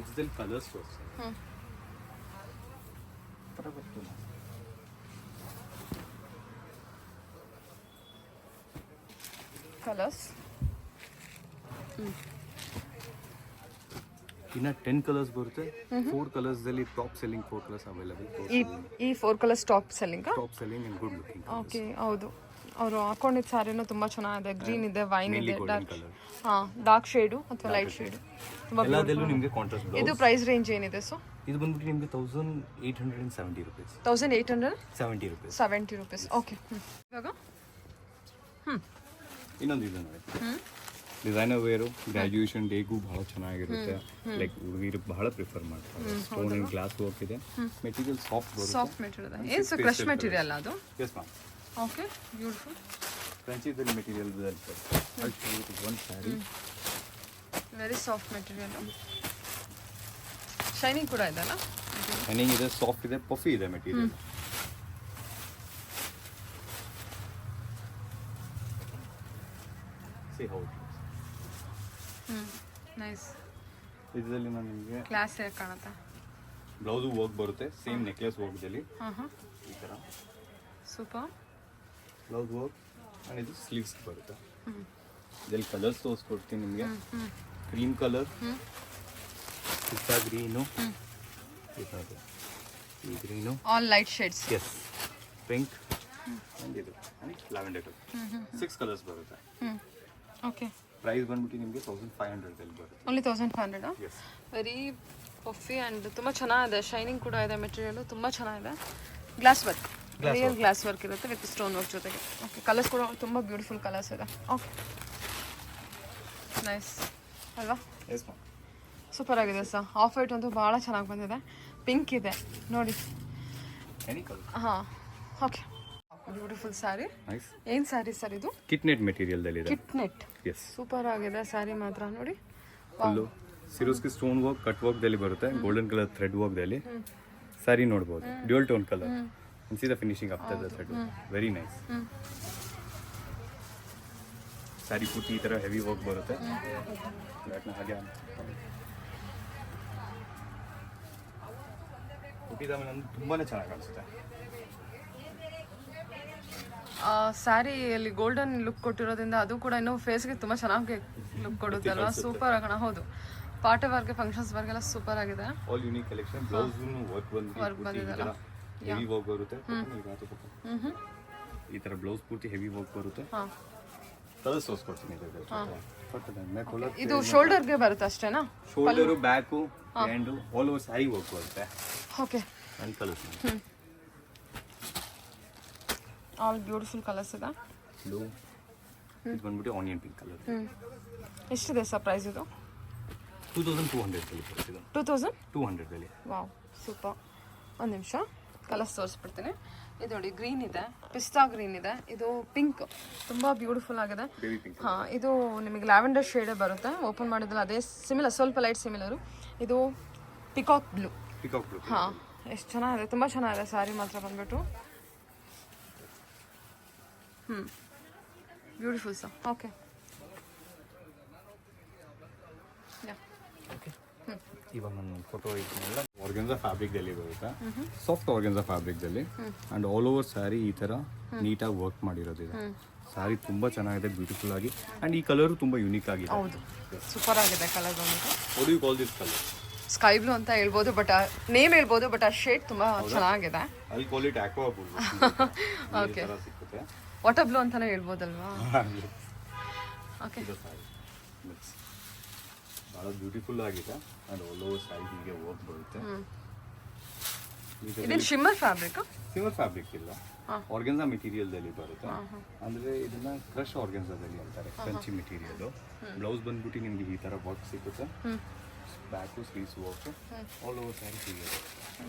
ಇದ್ರಲ್ಲಿ ಕಲರ್ಸ್ ತೋರಿಸ್ತೀನಿ. ಕಲರ್ಸ್ ಇನ್ನ 10 ಕಲರ್ಸ್ ಬರುತ್ತೆ. 4 ಕಲರ್ಸ್ ಅಲ್ಲಿ ಟಾಪ್ ಸೆಲ್ಲಿಂಗ್ 4 ಕಲರ್ಸ್ ಅವೈಲೇಬಲ್. ಈ 4 colours top selling. Top selling and good looking. Okay. ಹೌದು, ಅವರು ಹಾಕೊಂಡಿದ್ದ ಸ್ಯಾರಿನೂ ತುಂಬಾ ಚೆನ್ನಾಗಿದೆ. ಗ್ರೀನ್ ಇದೆ, ವೈನ್ ಇದೆ, ಡಾರ್ಕ್ ಶೇಡು ಅಥವಾ ಲೈಟ್ ಶೇಡು. ಎಲ್ಲದಲ್ಲೂ ನಿಮಗೆ ಕಾಂಟ್ರಾಸ್ಟ್ ಬ್ಲೌಸ್. ಇದು ಪ್ರೈಸ್ ರೇಂಜ್ ಏನಿದೆ ಸೊ? ಇದು ಬಂದ್ಬಿಟ್ಟು ನಿಮಗೆ 1870 ರೂಪೀಸ್. 1870 ರೂಪೀಸ್. 70 ರೂಪೀಸ್. ಓಕೆ. ಇವಾಗ ಇನ್ನೊಂದು ಇದೆ ನೋಡಿ. ಡಿಸೈನರ್ ವೇರು ಗ್ರಾಜುಯೇಷನ್ ಡೇಗೂ ಬಹಳ ಚೆನ್ನಾಗಿರುತ್ತೆ. ಲೈಕ್ ಹುಡುಗಿರು ಬಹಳ ಪ್ರಿಫರ್ ಮಾಡ್ತಾರೆ. ಸ್ಟೋನ್ ಅಂಡ್ ಗ್ಲಾಸ್ ವರ್ಕ್ ಇದೆ. ಮೆಟೀರಿಯಲ್ ಸಾಫ್ಟ್ ಬರುತ್ತೆ. Soft material. ಏನು ಸರ್ ಕ್ರಶ್ ಮೆಟೀರಿಯಲ್ ಅದು? Yes ma'am. ಓಕೆ. ಬ್ಯೂಟಿಫುಲ್. ಫ್ರೆಂಚಿದಲ್ಲಿ ಮೆಟೀರಿಯಲ್ ಬರುತ್ತೆ. ಒಂದು sari very soft material. Shining ಕೂಡ ಇದೆ ಅಲ್ಲ? ಶೈನಿಂಗ್ ಇದೆ, ಸಾಫ್ಟ್ ಇದೆ, ಪಫಿ ಇದೆ material. See how it looks. Nice. ಇದರಲ್ಲಿ ನಾನು ನಿಮಗೆ ಕ್ಲಾಸ್ ಹೇಗೆ ಕಾಣುತ್ತೆ? ಬ್ಲೌಸು ವರ್ಕ್ ಬರುತ್ತೆ. ಸೇಮ್ ನೆಕ್ಲೆಸ್ ವರ್ಕ್ದಲ್ಲಿ ಈ ಥರ ಸೂಪರ್. ಬ್ಲೌಸ್ ವರ್ಕ್ ಆ್ಯಂಡ್ ಇದು ಸ್ಲೀವ್ಸ್ ಬರುತ್ತೆ. ಇದರಲ್ಲಿ ಕಲರ್ಸ್ ತೋರಿಸ್ಕೊಡ್ತೀನಿ ನಿಮಗೆ. ಕ್ರೀಮ್ ಕಲರ್, ಪಿಸ್ತಾ ಗ್ರೀನು, ಈ green, all light shades. Yes, pink, and ಇದು ಲ್ಯಾವೆಂಡರ್ ಕಲರ್ 6 ಕಲರ್ಸ್ ಬರುತ್ತೆ. ಓಕೆ. ಪ್ರೈಸ್ ಬಂದ್ಬಿಟ್ಟು ನಿಮಗೆ 1500 ಬರುತ್ತೆ. Only 1500. Yes. Very puffy and ತುಂಬ ಚೆನ್ನಾಗಿದೆ, ಶೈನಿಂಗ್ ಕೂಡ ಇದೆ, ಮೆಟೀರಿಯಲು ತುಂಬ ಚೆನ್ನಾಗಿದೆ. Glass work, real glass work ಇರುತ್ತೆ ವಿತ್ ಸ್ಟೋನ್ ವರ್ಕ್ ಜೊತೆಗೆ. ಓಕೆ, ಕಲರ್ಸ್ ಕೂಡ ತುಂಬ ಬ್ಯೂಟಿಫುಲ್ ಕಲರ್ಸ್ ಇದೆ. ಓಕೆ, ನೈಸ್ ಅಲ್ವಾ? Yes ma'am. ಸೂಪರ್ ಆಗಿದೆ ಸರ್. ಆಫ್ ವೈಟ್ ಅಂತೂ ಭಾಳ ಚೆನ್ನಾಗಿ ಬಂದಿದೆ. ಪಿಂಕ್ ಇದೆ ನೋಡಿ. Any colour. ಹಾಂ, ಓಕೆ. ಬ್ಯೂಟಿಫುಲ್ ಸ್ಯಾರಿ. ನೈಸ್. ಏನು ಸ್ಯಾರಿ ಸರ್ ಇದು? ಕಿಟ್ ನೆಟ್ ಮೆಟೀರಿಯಲ್ ಇದೆ. ಕಿಟ್ ನೆಟ್. ಎಸ್. ಸೂಪರ್ ಆಗಿದೆ ಸ್ಯಾರಿ ಮಾತ್ರ ನೋಡಿ. Full Swarovski stone work cut ವರ್ಕ್ದಲ್ಲಿ ಬರುತ್ತೆ, ಗೋಲ್ಡನ್ ಕಲರ್ ಥ್ರೆಡ್ ವರ್ಕ್ದಲ್ಲಿ. ಸ್ಯಾರಿ ನೋಡ್ಬೋದು, dual tone colour. See the finishing after the thread, very nice. Sari ಪೂರ್ತಿ ಈ ಥರ ಹೆವಿ ವರ್ಕ್ ಬರುತ್ತೆ. ಹಾಗೆ ಹುಟ್ಟಿದಾದ್ಮೇಲೆ ನಮ್ಗೆ ತುಂಬಾ ಚೆನ್ನಾಗಿ ಕಾಣಿಸುತ್ತೆ. ಸ್ಯಾರಿಯಲ್ಲಿ ಗೋಲ್ಡನ್ ಲುಕ್ ಕೊಟ್ಟಿರೋದ್ರಿಂದ ಅದು ಕೂಡ ಇನ್ನೂ ಫೇಸ್ಗೆ ತುಂಬ ಚೆನ್ನಾಗಿ ಲುಕ್ ಕೊಡುತ್ತಲ್ವಾ? ಸೂಪರ್ ಆಗೋಣ. ಹೌದು, ಪಾರ್ಟಿ ವರ್ಗೆ, ಫಂಕ್ಷನ್ಸ್ ವರ್ಗೆಲ್ಲ ಸೂಪರ್ ಆಗಿದೆ. All unique collection. Blouse work ಬಂದಿದೆಲ್ಲ, ಹೆವಿ ವರ್ಕ್ ಬರುತ್ತೆ. ಈ ತರ ಬ್ಲೌಸ್ ಪೂರ್ತಿ ಹೆವಿ ವರ್ಕ್ ಬರುತ್ತೆ. ಕಲರ್ಸ್ ತೋರಿಸ್ಕೊಡ್ತೀನಿ. ಇದು ಶೋಲ್ಡರ್ಗೆ ಬರುತ್ತೆ ಅಷ್ಟೇನಾ? Shoulder, back, hand, all over sari work ಬರುತ್ತೆ. Okay. And colours all beautiful colours ಇದೆ. ಬ್ಲೂ, ಇದು ಬಂದ್ಬಿಟ್ಟು ಆನಿಯನ್ ಪಿಂಕ್ ಕಲರ್. ಎಷ್ಟಿದೆ ಸರ್ ಪ್ರೈಸ್ ಇದು? 2200 ಬರುತ್ತೆ. 2200 ವಾವ್, ಸೂಪರ್. ಒಂದು ನಿಮಿಷ ಕಲರ್ಸ್ ತೋರಿಸ್ಬಿಡ್ತೀನಿ. ಇದು ನೋಡಿ, ಗ್ರೀನ್ ಇದೆ, ಪಿಸ್ತಾ ಗ್ರೀನ್ ಇದೆ, ಇದು ಪಿಂಕ್, ತುಂಬ ಬ್ಯೂಟಿಫುಲ್ ಆಗಿದೆ. ಹಾಂ, ಇದು ನಿಮಗೆ ಲ್ಯಾವೆಂಡರ್ ಶೇಡೇ ಬರುತ್ತೆ. ಓಪನ್ ಮಾಡಿದ್ರೆ ಅದೇ ಸಿಮಿಲರ್, ಸ್ವಲ್ಪ ಲೈಟ್ ಸಿಮಿಲರು. ಇದು ಪಿಕಾಕ್ ಬ್ಲೂ. ಹಾಂ, ಎಷ್ಟು ಚೆನ್ನಾಗಿದೆ, ತುಂಬ ಚೆನ್ನಾಗಿದೆ ಸ್ಯಾರಿ ಮಾತ್ರ ಬಂದ್ಬಿಟ್ಟು. Beautiful sir. ಓಕೆ. ಇವಾಗ ನಾನು ಫೋಟೋ ಇದನ್ನೆಲ್ಲ ಆರ್ಗೆನ್ಸಾ ಫ್ಯಾಬ್ರಿಕ್ದಲ್ಲಿ ಬರುತ್ತೆ. ಸಾಫ್ಟ್ ಆರ್ಗೆನ್ಸಾ ಫ್ಯಾಬ್ರಿಕ್ದಲ್ಲಿ ಆ್ಯಂಡ್ ಆಲ್ ಓವರ್ ಸ್ಯಾರಿ ಈ ಥರ ನೀಟಾಗಿ ವರ್ಕ್ ಮಾಡಿರೋದಿದೆ. ಸ್ಯಾರಿ ತುಂಬ ಚೆನ್ನಾಗಿದೆ, ಬ್ಯೂಟಿಫುಲ್ ಆಗಿ. ಆ್ಯಂಡ್ ಈ ಕಲರು ತುಂಬ ಯುನೀಕ್ ಆಗಿದೆ. ಹೌದು, ಸೂಪರ್ ಆಗಿದೆ ಕಲರ್ ಬಂದ್ಬಿಟ್ಟು. What do you call this colour? Sky blue ಅಂತ ಹೇಳ್ಬೋದು, ಬಟ್ ನೇಮ್ ಹೇಳ್ಬೋದು, ಬಟ್ ಆ ಶೇಡ್ ತುಂಬ ಚೆನ್ನಾಗಿದೆ. I call it aqua blue. Okay, water blue ಅಂತಾನೆ ಹೇಳ್ಬೋದಲ್ವಾ? ಓಕೆ. ಭಾಳ ಬ್ಯೂಟಿಫುಲ್ ಆಗಿದೆ ಆ್ಯಂಡ್ ಆಲ್ ಓವರ್ ಸ್ಯಾರಿ ಹೀಗೆ ವರ್ಕ್ ಬರುತ್ತೆ. ಇದೇನು ಶಿಮ್ಮರ್ ಫ್ಯಾಬ್ರಿಕ್? ಶಿಮ್ಮರ್ ಫ್ಯಾಬ್ರಿಕ್ ಇಲ್ಲ, ಆರ್ಗೆನ್ಸಾ ಮೆಟೀರಿಯಲ್ದಲ್ಲಿ ಬರುತ್ತೆ. ಅಂದರೆ ಇದನ್ನ ಕ್ರಶ್ ಆರ್ಗೆನ್ಸಾದಲ್ಲಿ ಅಂತಾರೆ, ಕ್ರಂಚಿ ಮೆಟೀರಿಯಲು. ಬ್ಲೌಸ್ ಬಂದ್ಬಿಟ್ಟು ನಿಮಗೆ ಈ ಥರ ವರ್ಕ್ ಸಿಗುತ್ತೆ. Back sleeves work all over sari ಹೀಗೆ.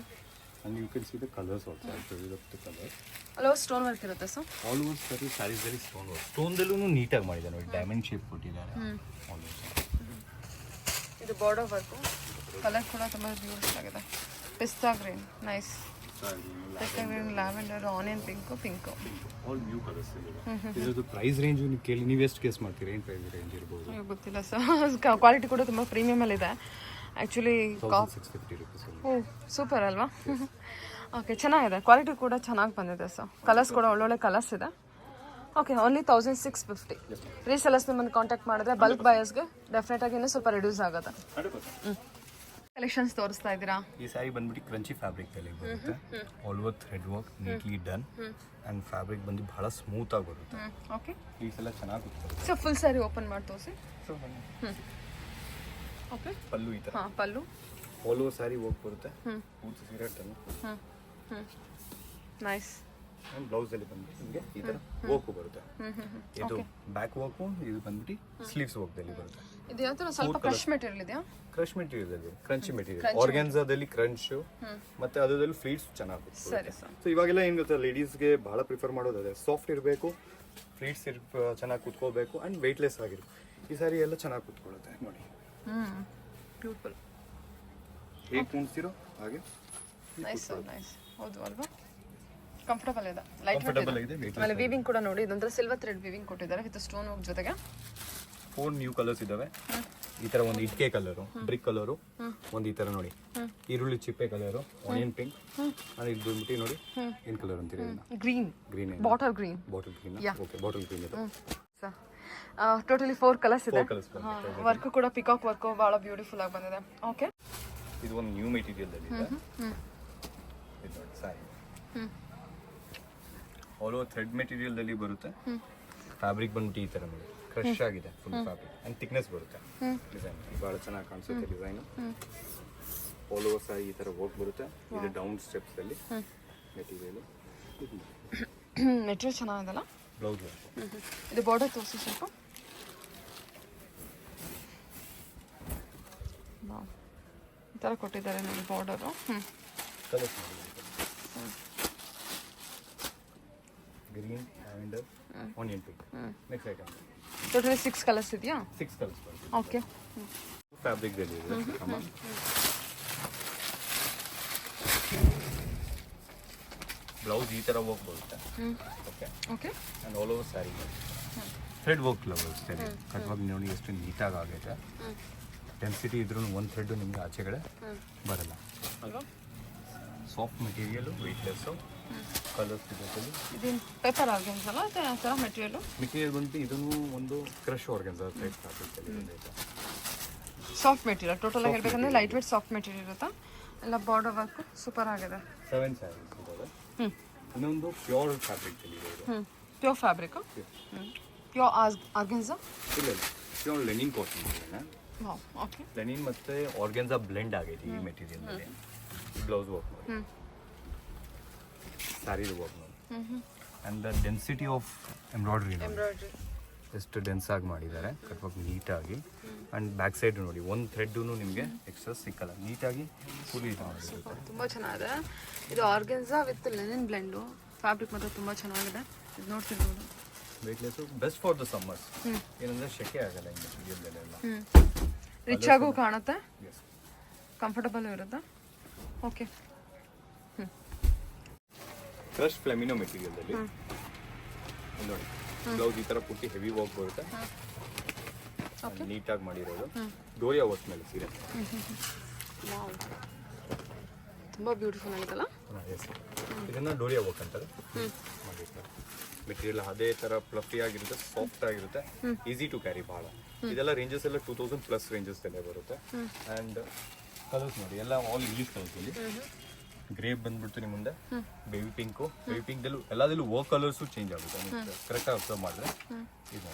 And you can see the colours also. I tell you the colours. ಅಲೋ ಸ್ಟೋನ್ ವರ್ಕ್ ಇರುತ್ತೆ ಸರ್? ಆಲ್ ಓವರ್ ಸ್ಯಾರಿ ಸ್ಯಾರೀಸಲ್ಲಿ ಸ್ಟೋನ್ ವರ್ಕ್. ಸ್ಟೋನ್ದಲ್ಲೂ ನೀಟಾಗಿ ಮಾಡಿದ್ದಾರೆ ನೋಡಿ, ಡೈಮಂಡ್ ಶೇಪ್ ಕೊಟ್ಟಿದ್ದಾರೆ. ಇದು ಬಾರ್ಡರ್ ವರ್ಕು. ಕಲರ್ ಕೂಡ ತುಂಬ ಬ್ಯೂಟಿಫುಲ್ ಆಗಿದೆ. Pista green, nice. Pista green, lavender, onion pink, pink, all new colours ಇದೆ. ಇದರದ್ದು ಪ್ರೈಸ್ ರೇಂಜ್ ನೀವು ಕೇಳಿ, ನೀವು ಎಷ್ಟು ಕೇಸ್ ಮಾಡ್ತೀರಿ? ಏನು ಪ್ರೈಸ್ ರೇಂಜ್ ಇರ್ಬೋದು? ನೀವು ಗೊತ್ತಿಲ್ಲ ಸರ್. ಕ್ವಾಲಿಟಿ ಕೂಡ ತುಂಬ ಪ್ರೀಮಿಯಮಲ್ಲಿದೆ ಆ್ಯಕ್ಚುಲಿ. 1650 rupees. ಓ, ಸೂಪರ್ ಅಲ್ವಾ? ಓಕೆ, ಚೆನ್ನಾಗಿದೆ, ಕ್ವಾಲಿಟಿ ಕೂಡ ಚೆನ್ನಾಗಿ ಬಂದಿದೆ ಸರ್. ಕಲರ್ಸ್ ಕೂಡ ಒಳ್ಳೊಳ್ಳೆ ಕಲರ್ಸ್ ಇದೆ. Okay, only 1650. ರೀಸೆಲರ್ಸ್ ನಿಮ್ಮನ್ನು ಕಾಂಟ್ಯಾಕ್ಟ್ ಮಾಡಿದ್ರೆ ಬಲ್ಕ್ ಬಯರ್ಸ್ಗೆ ಡೆಫಿನೆಟಾಗಿ ಇನ್ನೂ ಸ್ವಲ್ಪ ರಿಡ್ಯೂಸ್ ಆಗುತ್ತೆ. ಕಲೆಕ್ಷನ್ಸ್ ತೋರಿಸ್ತಾ ಇದ್ದೀರಾ? ಈ ಸ್ಯಾರಿ ಬಂದ್ಬಿಟ್ಟು ಕ್ರಂಚಿ ಫ್ಯಾಬ್ರಿಕ್ ಅಲ್ಲಿ ಬರುತ್ತೆ. All over thread work, neatly done. And fabric ಬಂದು ಬಹಳ ಸ್ಮೂತ್ ಆಗಿ ಬರುತ್ತೆ. ಓಕೆ, ಈ ಸಲ ಚೆನ್ನಾಗಿ ಬರುತ್ತೆ. ಸೊ ಫುಲ್ ಸ್ಯಾರಿ ಓಪನ್ ಮಾಡಿ ತೋರಿಸಿ. ಓಕೆ, ಪಲ್ಲು ಈ ಥರ. ಹಾಂ, ಪಲ್ಲು ಆಲ್ ಓವರ್ ಸ್ಯಾರಿ ವರ್ಕ್ ಬರುತ್ತೆ. ಪೂರ್ತಿ ಸೀರೆ ಡನ್. ನೈಸ್. ಆ್ಯಂಡ್ ಬ್ಲೌಸಲ್ಲಿ ಬಂದ್ಬಿಟ್ಟು ನಿಮಗೆ ಈ ಥರ ವರ್ಕು ಬರುತ್ತೆ. ಇದು ಬ್ಯಾಕ್ ವರ್ಕು, ಇದು ಬಂದ್ಬಿಟ್ಟು ಸ್ಲೀವ್ಸ್ ವರ್ಕ್ದಲ್ಲಿ ಬರುತ್ತೆ. ಇದು ಯಾವ ಥರ ಸ್ವಲ್ಪ ಕ್ರಶ್ ಮೆಟೀರಿಯಲ್ ಇದೆಯಾ? Crush material, crunchy material. ಆರ್ಗ್ಯಾನ್ಸಾದಲ್ಲಿ ಕ್ರಂಚು ಮತ್ತೆ ಅದರಲ್ಲಿ ಫ್ಲೀಟ್ಸ್ ಚೆನ್ನಾಗಿ. ಸರಿ ಸರ್. ಸೊ ಇವಾಗೆಲ್ಲ ಏನು ಗೊತ್ತಾ, ಲೇಡೀಸ್ಗೆ ಭಾಳ ಪ್ರಿಫರ್ ಮಾಡೋದು ಅದೇ, ಸಾಫ್ಟ್ ಇರಬೇಕು, ಫ್ಲೀಟ್ಸ್ ಚೆನ್ನಾಗಿ ಕುತ್ಕೋಬೇಕು ಆ್ಯಂಡ್ ವೆಯ್ಟ್ಲೆಸ್ ಆಗಿರುತ್ತೆ. ಈ ಸಾರಿ ಎಲ್ಲ ಚೆನ್ನಾಗಿ ಕುತ್ಕೊಳ್ಳುತ್ತೆ ನೋಡಿ. ಬ್ಯೂಟಿಫುಲ್. ಹೇಗೆ ಕುಣಿಸ್ತಿರೋ ಹಾಗೆ ನೈಸ್ ನೈಸ್. ಹೌದು ಅಲ್ವಾ? ಕಂಫರ್ಟಬಲ್ ಇದೆ, ಲೈಟ್ ಕಂಫರ್ಟಬಲ್ ಆಗಿದೆ. ಆಮೇಲೆ ವೀವಿಂಗ್ ಕೂಡ ನೋಡಿ, ಇದೊಂಥರ ಸಿಲ್ವರ್ ಥ್ರೆಡ್ ವೀವಿಂಗ್ ಕೊಟ್ಟಿದ್ದಾರೆ ವಿತ್ ಸ್ಟೋನ್ ವರ್ಕ್ ಜೊತೆಗೆ. 4 ನ್ಯೂ ಕಲರ್ಸ್ ಇದಾವೆ. ಈ ತರ ಒಂದು ಇಟ್ಕೆ ಕಲರು, ಬ್ರಿಕ್ ಕಲರು, ಒಂದು ಈ ತರ ನೋಡಿ ಈರುಳ್ಳಿ ಚಿಪ್ಪೆ ಕಲರು, ಆನಿಯನ್ ಪಿಂಕ್, ಅದು ಇದು ಬಂದ್ಬಿಟ್ಟು ನೋಡಿ ಏನ್ ಕಲರ್ ಅಂತೀರಿ? Green. Green, bottle green. Bottle green. Okay, bottle green ಇದೆ. ಟೋಟಲಿ 4 ಕಲರ್ಸ್ ಇದೆ. 4 ಕಲರ್ಸ್ ಬಂದಿದೆ. ವರ್ಕ್ ಕೂಡ ಪಿಕಾಕ್ ವರ್ಕ್ ಬಹಳ ಬ್ಯೂಟಿಫುಲ್ ಆಗಿ ಬಂದಿದೆ. ಓಕೆ, ಇದು ಒಂದು ನ್ಯೂ ಮೆಟೀರಿಯಲ್ ಅಲ್ಲಿ ಇದೆ. ಇದು ನೋಡಿ ಸಾರಿ. ಆಲ್ ಓವರ್ ಥ್ರೆಡ್ ಮೆಟೀರಿಯಲ್ದಲ್ಲಿ ಬರುತ್ತೆ. ಫ್ಯಾಬ್ರಿಕ್ ಬಂದ್ಬಿಟ್ಟು ಈ ಥರ ನೋಡಿ ಕ್ರಶ್ ಆಗಿದೆ ಫುಲ್ ಫ್ಯಾಬ್ರಿಕ್ ಆ್ಯಂಡ್ ಥಿಕ್ನೆಸ್ ಬರುತ್ತೆ. ಡಿಸೈನ್ ಭಾಳ ಚೆನ್ನಾಗಿ ಕಾಣಿಸುತ್ತೆ ಡಿಸೈನು. ಆಲ್ ಓವರ್ ಸಾರಿ ಈ ಥರ ವರ್ಕ್ ಬರುತ್ತೆ. ಇದು ಡೌನ್ ಸ್ಟೆಪ್ಸಲ್ಲಿ ಮೆಟೀರಿಯಲು. ಮೆಟೀರಿಯಲ್ ಚೆನ್ನಾಗಿದೆಲ್ಲ. ಬ್ಲೌಸ್ ಇದು ಬಾರ್ಡರ್ ತೋರಿಸಿ ಸ್ವಲ್ಪ. ಈ ಥರ ಕೊಟ್ಟಿದ್ದಾರೆ ನೋಡಿ border. Colours green, lavender, onion pink. Next item totally 6 colours ಇದೆಯಾ? 6 ಕಲರ್ಸ್ ಬರುತ್ತೆ. ಓಕೆ. ಫ್ಯಾಬ್ರಿಕ್ದಲ್ಲಿ ಇದೆ. ಬ್ಲೌಸ್ ಈ ಥರ ವರ್ಕ್ ಬರುತ್ತೆ. Okay okay. And all over sari thread work blouse ಇದೆ. ಕಟ್ವಾಗಿ ನೋಡಿ ಎಷ್ಟು ನೀಟಾಗಿ ಆಗೈತೆ. ಡೆನ್ಸಿಟಿ ಇದ್ರೂ ಒಂದು ಥ್ರೆಡ್ ನಿಮಗೆ ಆಚೆಗಡೆ ಬರಲ್ಲ. ಸಾಫ್ಟ್ ಮೆಟೀರಿಯಲು, ವೆಯ್ಟ್ಲೆಸ್ಸು, ಕಲರ್ಸ್ ಇದರಲ್ಲಿ. ಇದೇನು ಪೇಪರ್ ಆರ್ಗನ್ಸ್ ಅಲ್ಲ ಆ ಥರ ಮೆಟೀರಿಯಲು? ಮೆಟೀರಿಯಲ್ ಬಂದು ಇದನ್ನು ಒಂದು ಕ್ರಶ್ ಆರ್ಗನ್ಸ್ ಟೈಪ್ ಫ್ಯಾಬ್ರಿಕಲ್ಲಿ ಬಂದೈತೆ. ಸಾಫ್ಟ್ ಮೆಟೀರಿಯಲ್ ಟೋಟಲ್ ಆಗಿ ಹೇಳ್ಬೇಕಂದ್ರೆ ಲೈಟ್ ವೇಟ್ ಸಾಫ್ಟ್ ಮೆಟೀರಿಯಲ್ ಇರುತ್ತಾ? ಎಲ್ಲ ಬಾರ್ಡರ್ ವರ್ಕ್ ಸೂಪರ್ ಆಗಿದೆ. 7 ಸ್ಯಾರೀಸ್ ಇದ್ದಾವೆ. ಇನ್ನೊಂದು ಪ್ಯೂರ್ ಫ್ಯಾಬ್ರಿಕಲ್ಲಿ ಇದೆ ಇದು. Pure fabric, pure organza? ಇಲ್ಲ ಇಲ್ಲ, ಪ್ಯೂರ್ ಲೆನಿನ್ ಕಾಟನ್ ಇದೆ. ಓಕೆ. ಲೆನಿನ್ ಮತ್ತು ಆರ್ಗನ್ಸಾ ಬ್ಲೆಂಡ್ ಆಗೈತೆ ಈ ಮೆಟೀರಿಯಲ್ನಲ್ಲಿ. ಬ್ಲೌಸ್ ವರ್ಕ್ ನೋಡಿ, ಸ್ಯಾರಿ ವರ್ಕ್ ನೋಡಿ, and the density of embroidery embroidery ಎಷ್ಟು ಡೆನ್ಸ್ ಆಗಿ ಮಾಡಿದ್ದಾರೆ ಕಟ್ವಾಗಿ ನೀಟಾಗಿ. ಆ್ಯಂಡ್ ಬ್ಯಾಕ್ ಸೈಡ್ ನೋಡಿ ಒಂದು ಥ್ರೆಡ್ಡು ನಿಮಗೆ ಎಕ್ಸ್ಟ್ರಾ ಸಿಕ್ಕಲ್ಲ, ನೀಟಾಗಿ ಫುಲ್ ಇದು ಮಾಡಿರುತ್ತೆ. ತುಂಬ ಚೆನ್ನಾಗಿದೆ. ಇದು organza with Lenin blend. Fabric ಮಾತ್ರ ತುಂಬ ಚೆನ್ನಾಗಿದೆ. ಇದು ನೋಡ್ತಿರ್ಬೋದು. Weightless best for the summers. ಏನಂದರೆ ಶೆಕೆ ಆಗಲ್ಲ ಈ ಮೆಟೀರಿಯಲ್ದಲ್ಲೆಲ್ಲ. ರಿಚ್ ಆಗೂ ಕಾಣುತ್ತೆ, ಕಂಫರ್ಟಬಲ್ ಇರುತ್ತೆ. ಓಕೆ. ಕ್ರಶ್ ಫ್ಲೆಮಿನೋ ಮೆಟೀರಿಯಲ್ದಲ್ಲಿ ನೋಡಿ ಬ್ಲೌಸ್ ಈ ಥರ ಪುಟ್ಟಿ ಹೆವಿ ವರ್ಕ್ ಬರುತ್ತೆ. ನೀಟಾಗಿ ಮಾಡಿರೋದು ಡೋರಿಯಾ ವರ್ಕ್ ಮೇಲೆ ಸೀರೆ. ತುಂಬ ಬ್ಯೂಟಿಫುಲ್ ಆಗಿತ್ತಲ್ಲ. ಎಸ್, ಇದನ್ನು ಡೋರಿಯಾ ವರ್ಕ್ ಅಂತಾರೆ. ಮೆಟೀರಿಯಲ್ ಅದೇ ಥರ ಫ್ಲಫಿ ಆಗಿರುತ್ತೆ, ಸಾಫ್ಟ್ ಆಗಿರುತ್ತೆ, ಈಸಿ ಟು ಕ್ಯಾರಿ ಭಾಳ. ಇದೆಲ್ಲ ರೇಂಜಸ್ ಎಲ್ಲ 2000+ ರೇಂಜಸ್ದಲ್ಲೇ ಬರುತ್ತೆ. ಆ್ಯಂಡ್ ಕಲರ್ಸ್ ನೋಡಿ ಎಲ್ಲ ಆಲ್ ಇಂಗ್ಲೀಷ್ ಕಲರ್ಸಲ್ಲಿ. ಗ್ರೇ ಬಂದ್ಬಿಡ್ತು ನಿಮ್ಮ ಮುಂದೆ, ಬೇಬಿ ಪಿಂಕು. ಬೇಬಿ ಪಿಂಕ್ದಲ್ಲೂ ಎಲ್ಲದಲ್ಲೂ ವರ್ಕ್ ಕಲರ್ಸು ಚೇಂಜ್ ಆಗುತ್ತೆ. ಕರೆಕ್ಟಾಗಿ ಅಬ್ಸರ್ವ್ ಮಾಡಿದ್ರೆ ಇದು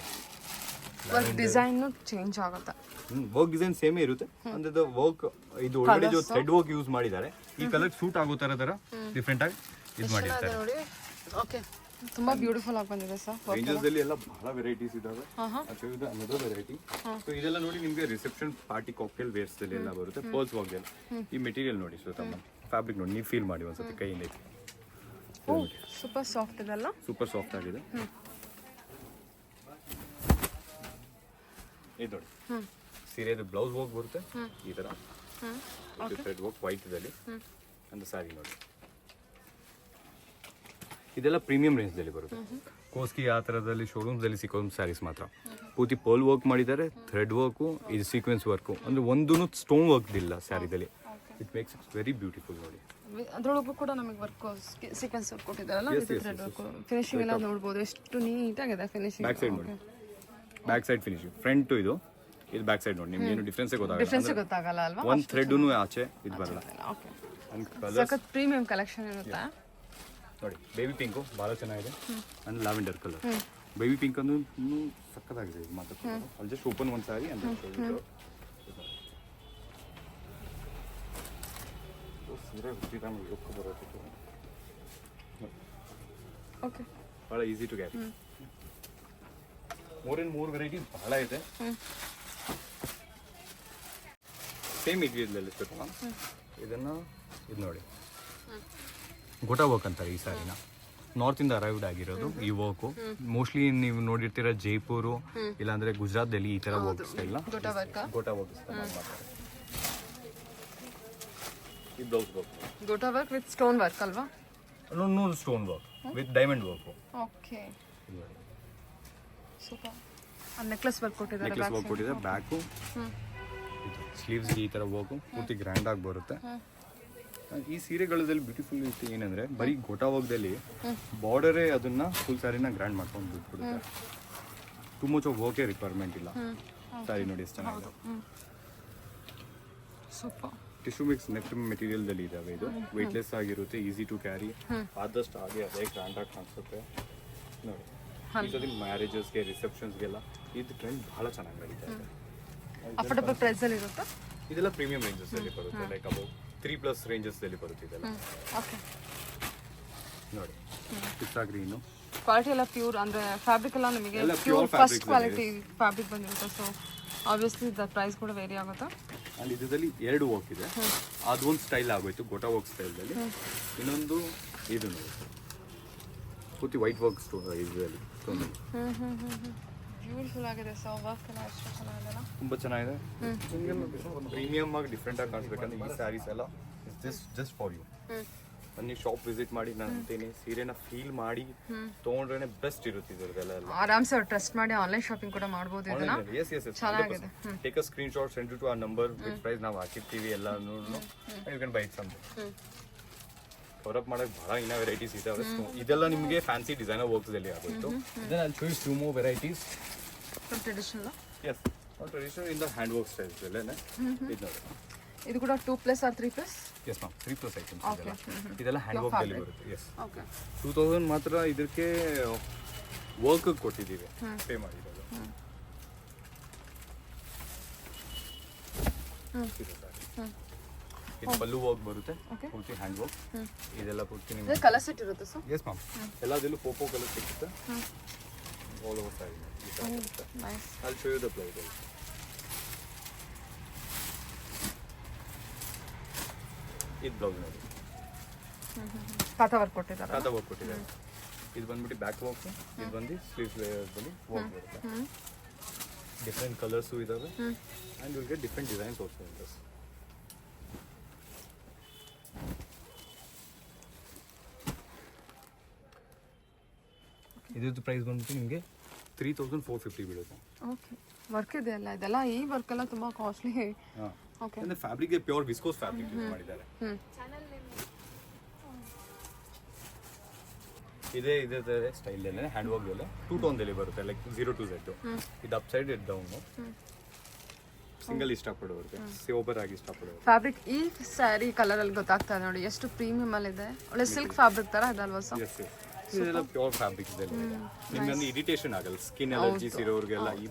ವರ್ಕ್ ಡಿಸೈನ್ ಚೇಂಜ್ ಆಗುತ್ತೆ. ವರ್ಕ್ ಡಿಸೈನ್ ಸೇಮೇ ಇರುತ್ತೆ. ಅಂದ್ರೆ ವರ್ಕ್ ಇದು ಒಳಗಡೆ ಥ್ರೆಡ್ ವರ್ಕ್ ಯೂಸ್ ಮಾಡಿದ್ದಾರೆ. ಈ ಕಲರ್ ಸೂಟ್ ಆಗೋ ಥರ ಡಿಫ್ರೆಂಟ್ ಆಗಿ ಇದು ಮಾಡಿರ್ತಾರೆ ನೋಡಿ. ಓಕೆ, ತುಂಬಾ ಬ್ಯೂಟಿಫುಲ್ ಆಗಿ ಬಂದಿದೆ ಸರ್. ರೇಂಜಸ್ ಅಲ್ಲಿ ಎಲ್ಲ ಬಹಳ ವೆರೈಟೀಸ್ ಇದಾವೆ. ಇದು ಅನದರ್ ವೆರೈಟಿ. ಸೊ ಇದೆಲ್ಲ ನೋಡಿ ನಿಮಗೆ ರಿಸೆಪ್ಷನ್ ಪಾರ್ಟಿ ಕಾಕ್ಟೇಲ್ ವೇರ್ಸ್ ಅಲ್ಲಿ ಎಲ್ಲ ಬರುತ್ತೆ. ಪರ್ಲ್ಸ್ ವರ್ಕ್ ಎಲ್ಲ. ಈ ಮೆಟೀರಿಯಲ್ ನೋಡಿ ಶ್ವೇತಮ್ಮ, ಫ್ಯಾಬ್ರಿಕ್ ನೋಡಿ, ನೀವು ಫೀಲ್ ಮಾಡಿ ಒಂದ್ಸತಿ ಕೈಯಿಂದ. ಸೂಪರ್ ಸಾಫ್ಟ್ ಇದೆಲ್ಲ, ಸೂಪರ್ ಸಾಫ್ಟ್ ಆಗಿದೆ. ಇದು ನೋಡಿ ಸೀರೆದು ಬ್ಲೌಸ್ ವರ್ಕ್ ಬರುತ್ತೆ ಈ ತರ ಥ್ರೆಡ್ ವರ್ಕ್ ವೈಟ್ ಇದಲ್ಲಿ. ಅಂದ ಸ್ಯಾರಿ ನೋಡಿ, ಇದೆಲ್ಲ ಪ್ರೀಮಿಯಂ ರೇಂಜ್ದಲ್ಲಿ ಬರುತ್ತೆ. ಕೋಸ್ಕಿ ಆ ಥರದಲ್ಲಿ ಶೋರೂಮ್ಸಲ್ಲಿ ಸಿಕ್ಕೋ ಸ್ಯಾರೀಸ್ ಮಾತ್ರ. ಪೂರ್ತಿ ಪರ್ಲ್ ವರ್ಕ್ ಮಾಡಿದ್ದಾರೆ, ಥ್ರೆಡ್ ವರ್ಕು, ಇದು ಸೀಕ್ವೆನ್ಸ್ ವರ್ಕು. ಅಂದರೆ ಒಂದೂ ಸ್ಟೋನ್ ವರ್ಕ್ ಇಲ್ಲ ಸ್ಯಾರಿದಲ್ಲಿ. It makes it's very beautiful ನೋಡಿ. ಅದರೊಳಗೂ ಕೂಡ ನಮಗೆ ವರ್ಕ್ ಸೀಕ್ವೆನ್ಸ್ ವರ್ಕ್ ಕೊಟ್ಟಿದ್ದಾರಲ್ಲ, ಥ್ರೆಡ್ ವರ್ಕ್. ಫಿನಿಶಿಂಗ್ ಎಲ್ಲ ನೋಡ್ಬೋದು, ಎಷ್ಟು ನೀಟಾಗಿದೆ ಫಿನಿಶಿಂಗ್. ಬ್ಯಾಕ್ ಸೈಡ್ ನೋಡಿ, ಬ್ಯಾಕ್ ಸೈಡ್ ಫಿನಿಶಿಂಗ್. ಫ್ರಂಟು ಇದು ಬ್ಯಾಕ್ ಸೈಡ್ ನೋಡಿ, ನಿಮ್ಗೆ ಏನು ಡಿಫ್ರೆನ್ಸೇ ಗೊತ್ತಾಗಲ್ಲ ಅಲ್ವಾ? ಒಂದು ಥ್ರೆಡ್ಡು ಆಚೆ ಇದು ಬರಲ್ಲ. ಸಖತ್ ಪ್ರೀಮಿಯಂ ಕಲೆಕ್ಷನ್ ಇರುತ್ತೆ ನೋಡಿ. ಬೇಬಿ ಪಿಂಕು ಭಾಳ ಚೆನ್ನಾಗಿದೆ. And lavender colour. Baby pink ಅಂದ್ರೆ ಇನ್ನೂ ಸಕ್ಕತ್ತಾಗಿದೆ. ಇದು ಮಾತ್ರ ಅಲ್ಲಿ ಜಸ್ಟ್ ಓಪನ್ ಒಂದು ಸಾರಿ ಸೀರೆ ಹುಟ್ಟಿದ ಲುಕ್ ಬರುತ್ತೆ. ಓಕೆ, ಭಾಳ ಈಸಿ ಟು ಕ್ಯಾರಿ. 3 ವೆರೈಟಿ ಭಾಳ ಇದೆ. ಸೇಮ್ ಮೆಟೀರಿಯಲ್ ಇರ್ತದೆ. ಇದನ್ನು ಇದು ನೋಡಿ ಗೋಟಾ ವರ್ಕ್ ಅಂತಾರೆ ಈ ಸ್ಯಾರಿನ. ನಾರ್ತಿಂದ ಅರೈವ್ಡ್ ಆಗಿರೋದು ಈ ವರ್ಕು. ಮೋಸ್ಟ್ಲಿ ನೀವು ನೋಡಿರ್ತೀರ ಜೈಪುರು ಇಲ್ಲಾಂದ್ರೆ ಗುಜರಾತ್, ಡೆಲ್ಲಿ ಈ ತರ ವರ್ಕ್ ಸ್ಟೈಲ್. ಗೋಟಾ ವರ್ಕ್ ಮಾಡ್ತಾರೆ. ಈ blouse work, gota work with stone work ಅಲ್ವಾ? No, stone work with diamond work. Okay, super. ಆ ನೆಕ್ಲೆಸ್ ವರ್ಕ್ ಕೊಟ್ಟಿದ್ದಾರೆ, ನೆಕ್ಲೆಸ್ ವರ್ಕ್ ಕೊಟ್ಟಿದ್ದಾರೆ. ಬ್ಯಾಕು ಸ್ಲೀವ್ಸ್ ಈ ತರ ವರ್ಕು ಪೂರ್ತಿ ಗ್ರ್ಯಾಂಡ್ ಆಗಿ ಬರುತ್ತೆ. ಈ ಸೀರೆಗಳಲ್ಲಿ ಬ್ಯೂಟಿಫುಲ್ ಇತ್ತು ಏನಂದ್ರೆ ಬರೀ ಗೋಟಾ ವರ್ಕ್ದಲ್ಲಿ ಬಾರ್ಡರೇ ಅದನ್ನ ಫುಲ್ ಸ್ಯಾರಿನ ಗ್ರ್ಯಾಂಡ್ ಮಾಡ್ಕೊಂಡು ಬಿಟ್ಬಿಡುತ್ತೆ. ಟು ಮಚ್ ಆಫ್ ವರ್ಕೇ ರಿಕ್ವೈರ್ಮೆಂಟ್ ಇಲ್ಲ. ಸ್ಯಾರಿ ನೋಡಿ ಎಷ್ಟು ಚೆನ್ನಾಗಿದೆ. ಸೂಪರ್. ಟಿಶ್ಯೂ ಮಿಕ್ಸ್ ನೆಟ್ ಮೆಟೀರಿಯಲ್ದಲ್ಲಿ ಇದಾವೆ. ಇದು ವೆಯ್ಟ್ಲೆಸ್ ಆಗಿರುತ್ತೆ, ಈಸಿ ಟು ಕ್ಯಾರಿ, ಆದಷ್ಟು ಹಾಗೆ ಅದೇ ಗ್ರ್ಯಾಂಡಾಗಿ ಕಾಣಿಸುತ್ತೆ ನೋಡಿ. ಇದರಲ್ಲಿ ಮ್ಯಾರೇಜಸ್ಗೆ ರಿಸೆಪ್ಷನ್ಸ್ಗೆಲ್ಲ ಇದು ಟ್ರೆಂಡ್ ಭಾಳ ಚೆನ್ನಾಗಿ ನಡೀತಾ ಇದೆ. ಅಫೋರ್ಡಬಲ್ ಪ್ರೈಸಲ್ಲಿ ಇರುತ್ತಾ? ಇದೆಲ್ಲ ಪ್ರೀಮಿಯಂ ರೇಂಜಸ್ಸಲ್ಲಿ ಬರುತ್ತೆ, ಲೈಕ್ ಅಬೌಟ್ 3+ ರೇಂಜಸ್ದಲ್ಲಿ ಬರುತ್ತೆ ಇದೆಲ್ಲ. ಓಕೆ ನೋಡಿ ಪಿಸ್ತಾ ಗ್ರೀನು, ಕ್ವಾಲಿಟಿ ಎಲ್ಲ ಪ್ಯೂರ್ ಅಂದರೆ ಫ್ಯಾಬ್ರಿಕ್ ಎಲ್ಲ ನಿಮಗೆ ಎಲ್ಲ pure pure first fabric quality fabric ಬಂದಿರುತ್ತೆ. ಸೊ ಆಬ್ವಿಯಸ್ಲಿ ದ ಪ್ರೈಸ್ ಕೂಡ ವೇರಿ ಆಗುತ್ತೆ. ಆ್ಯಂಡ್ ಇದರಲ್ಲಿ 2 ವರ್ಕ್ ಇದೆ. ಅದೊಂದು ಸ್ಟೈಲ್ ಆಗೋಯ್ತು ಗೋಟಾ ವರ್ಕ್ ಸ್ಟೈಲ್ದಲ್ಲಿ. ಇನ್ನೊಂದು ಇದು ನೋಡಿ ಪೂರ್ತಿ ವೈಟ್ ವರ್ಕ್ ಇದರಲ್ಲಿ ಬ್ಯೂಟಿಫುಲ್ ಆಗಿದೆ. ಸೊ ವರ್ಕ್ ಎಲ್ಲ ಎಷ್ಟು ಚೆನ್ನಾಗಿದೆ, ತುಂಬ ಚೆನ್ನಾಗಿದೆ. ಪ್ರೀಮಿಯಮ್ ಆಗಿ ಡಿಫ್ರೆಂಟ್ ಆಗಿ ಕಾಣಿಸ್ಬೇಕಂದ್ರೆ ಈ ಸ್ಯಾರೀಸ್ ಎಲ್ಲ ಜಸ್ಟ್ ಫಾರ್ ಯು. ನೀವು ಶಾಪ್ ವಿಸಿಟ್ ಮಾಡಿ ನಾನು ಅಂತೀನಿ, ಸೀರೆನ ಫೀಲ್ ಮಾಡಿ ತೊಗೊಂಡ್ರೆ ಬೆಸ್ಟ್ ಇರುತ್ತೆ ಇದರದೆಲ್ಲ. ಆರಾಮ್ಸೆ ಟ್ರಸ್ಟ್ ಮಾಡಿ ಆನ್ಲೈನ್ ಶಾಪಿಂಗ್ ಕೂಡ ಮಾಡ್ಬೋದು ಇದನ್ನ. ಚೆನ್ನಾಗಿದೆ. Take a screenshot, send to ಆ ನಂಬರ್ ವಿತ್ ಪ್ರೈಸ್ ನಾವು ಹಾಕಿರ್ತೀವಿ ಎಲ್ಲಾನು. You can buy it something. Cover up ಮಾಡಕ್ಕೆ ಭಾಳ ಇನ್ನೂ ವೆರೈಟೀಸ್ ಇದಾವೆ. ಇದೆಲ್ಲ ನಿಮಗೆ ಫ್ಯಾನ್ಸಿ ಡಿಸೈನರ್ ವರ್ಕ್ಸಲ್ಲಿ ಆಗೋಯ್ತು. Then I show you few more varieties. Traditional, yes traditional in the hand work styles ಅಲ್ಲೇನೆ ಇದು ನೋಡಿ. ಇದು ಕೂಡ 2+ or 3+? ಎಸ್ ಮ್ಯಾಮ್ 3+ ಐಟಮ್ಸ್ ಇದೆಲ್ಲ. ಇದೆಲ್ಲ ಹ್ಯಾಂಡ್ ವರ್ಕ್ದಲ್ಲಿ ಬರುತ್ತೆ. ಎಸ್ ಓಕೆ 2000 ಮಾತ್ರ ಇದಕ್ಕೆ ವರ್ಕ್ ಕೊಟ್ಟಿದ್ದೀವಿ, ಪೇ ಮಾಡಿರೋದು. ಇದು ಪಲ್ಲು ವರ್ಕ್ ಬರುತ್ತೆ, ಪೂರ್ತಿ ಹ್ಯಾಂಡ್ ವರ್ಕ್. ಇದೆಲ್ಲ ಪೂರ್ತಿ ನಿಮಗೆ ಕಲರ್ ಸೆಟ್ ಇರುತ್ತೆ ಸರ್? ಎಸ್ ಮ್ಯಾಮ್ ಎಲ್ಲದಲ್ಲೂ ಪೋಪೋ ಕಲರ್ ಸಿಗುತ್ತೆ. All over sari nice. I show you the blouse. ಇದು ಬ್ಲೌಸ್ ನೋಡಿ, ಕಾತಾ ವರ್ಕ್ ಕೊಟ್ಟಿದ್ದಾರೆ. ಕಾತಾ ವರ್ಕ್ ಕೊಟ್ಟಿದ್ದಾರೆ. ಇದು ಬಂದ್ಬಿಟ್ಟು ಬ್ಯಾಕ್ ವರ್ಕ್, ಇದು ಬಂದು ಸ್ಲೀವ್ಸ್ ಲೇಯರ್ಸ್ದಲ್ಲಿ ವರ್ಕ್ ಬರುತ್ತೆ. ಡಿಫ್ರೆಂಟ್ ಕಲರ್ಸು ಇದಾವೆ and will get different designs also in this. ಇದ್ರದ್ದು ಪ್ರೈಸ್ ಬಂದ್ಬಿಟ್ಟು ನಿಮಗೆ 3450 ಬೀಳುತ್ತೆ. ಓಕೆ ವರ್ಕ್ ಇದೆ ಅಲ್ಲ ಇದೆಲ್ಲ, ಈ ವರ್ಕ್ ಎಲ್ಲ ತುಂಬ ಕಾಸ್ಟ್ಲಿ. ಹಾಂ ಓಕೆ ಅಂದರೆ ಫ್ಯಾಬ್ರಿಕ್ಗೆ ಪ್ಯೂರ್ ವಿಸ್ಕೋಸ್ ಫ್ಯಾಬ್ರಿಕ್ ಯೂಸ್ ಮಾಡಿದ್ದಾರೆ. ಇದೇ ಸ್ಟೈಲಲ್ಲೇ ಹ್ಯಾಂಡ್ ವರ್ಕ್ದಲ್ಲೇ 2 ಟೋನ್ದಲ್ಲಿ ಬರುತ್ತೆ, ಲೈಕ್ 0 to Z. ಇದು ಅಪ್ ಸೈಡ್ ಇದು ಡೌನು. ಸಿಂಗಲ್ ಇಷ್ಟಪಡೋರಿಗೆ, ಸೋಬರ್ ಆಗಿ ಇಷ್ಟಪಡೋರು. ಫ್ಯಾಬ್ರಿಕ್ ಈ ಸ್ಯಾರಿ ಕಲರ್ ಅಲ್ಲಿ ಗೊತ್ತಾಗ್ತಾ ಇದೆ ನೋಡಿ, ಎಷ್ಟು ಪ್ರೀಮಿಯಮ್ ಅಲ್ಲಿ ಇದೆ. ಒಳ್ಳೆ ಸಿಲ್ಕ್ ಫ್ಯಾಬ್ರಿಕ್ ತರ ಇದೆ ಅಲ್ವಾ ಸರ್? ಇದೆಲ್ಲ ಪ್ಯೂರ್ ಫ್ಯಾಬ್ರಿಕ್ಸ್ ಇದೆ. ನಿಮ್ಗೆ ಒಂದು ಇರಿಟೇಷನ್ ಆಗಲ್ಲ. ಸ್ಕಿನ್ ಅಲರ್ಜೀಸ್ ಇರೋರಿಗೆಲ್ಲ ಈ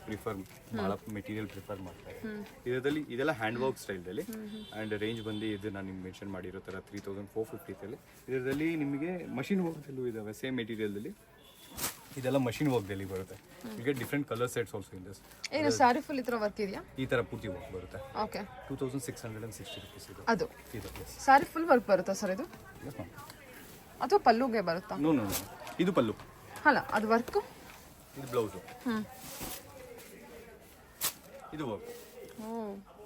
ಭಾಳ ಮೆಟೀರಿಯಲ್ ಪ್ರಿಫರ್ ಮಾಡ್ತಾರೆ. ಇದೆಲ್ಲ ಹ್ಯಾಂಡ್ ವರ್ಕ್ ಸ್ಟೈಲ್ದಲ್ಲಿ ಆ್ಯಂಡ್ ರೇಂಜ್ ಬಂದು ಇದು ನಾನು ನಿಮ್ಗೆ ಮೆನ್ಷನ್ ಮಾಡಿರೋ ಥರ 3450. ಇದರಲ್ಲಿ ನಿಮಗೆ ಮಷಿನ್ ವರ್ಕ್ದಲ್ಲೂ ಇದಾವೆ ಸೇಮ್ ಮೆಟೀರಿಯಲ್ದಲ್ಲಿ. ಇದೆಲ್ಲ ಮಷಿನ್ ವರ್ಕ್ದಲ್ಲಿ ಬರುತ್ತೆ. ಈಗ different colour sets also in this. ಏನು ಸ್ಯಾರಿ ಫುಲ್ ಈ ಥರ ವರ್ಕ್ ಇದೆಯಾ? ಈ ಥರ ಪೂರ್ತಿ ವರ್ಕ್ ಬರುತ್ತೆ. ಓಕೆ 2660 rupees ಇದು. ಅದು ಇದು ಸ್ಯಾರಿ ಫುಲ್ ವರ್ಕ್ ಬರುತ್ತಾ ಸರ್ ಇದು? Yes ma'am. ಅಥವಾ ಪಲ್ಲುಗೆ ಬರುತ್ತಾ? ನೋ ಇದು ಪಲ್ಲು ಅಲ್ಲ, ಅದು ವರ್ಕು. ಇದು ಬ್ಲೌಸು. ಇದು ವರ್ಕ್. ಓ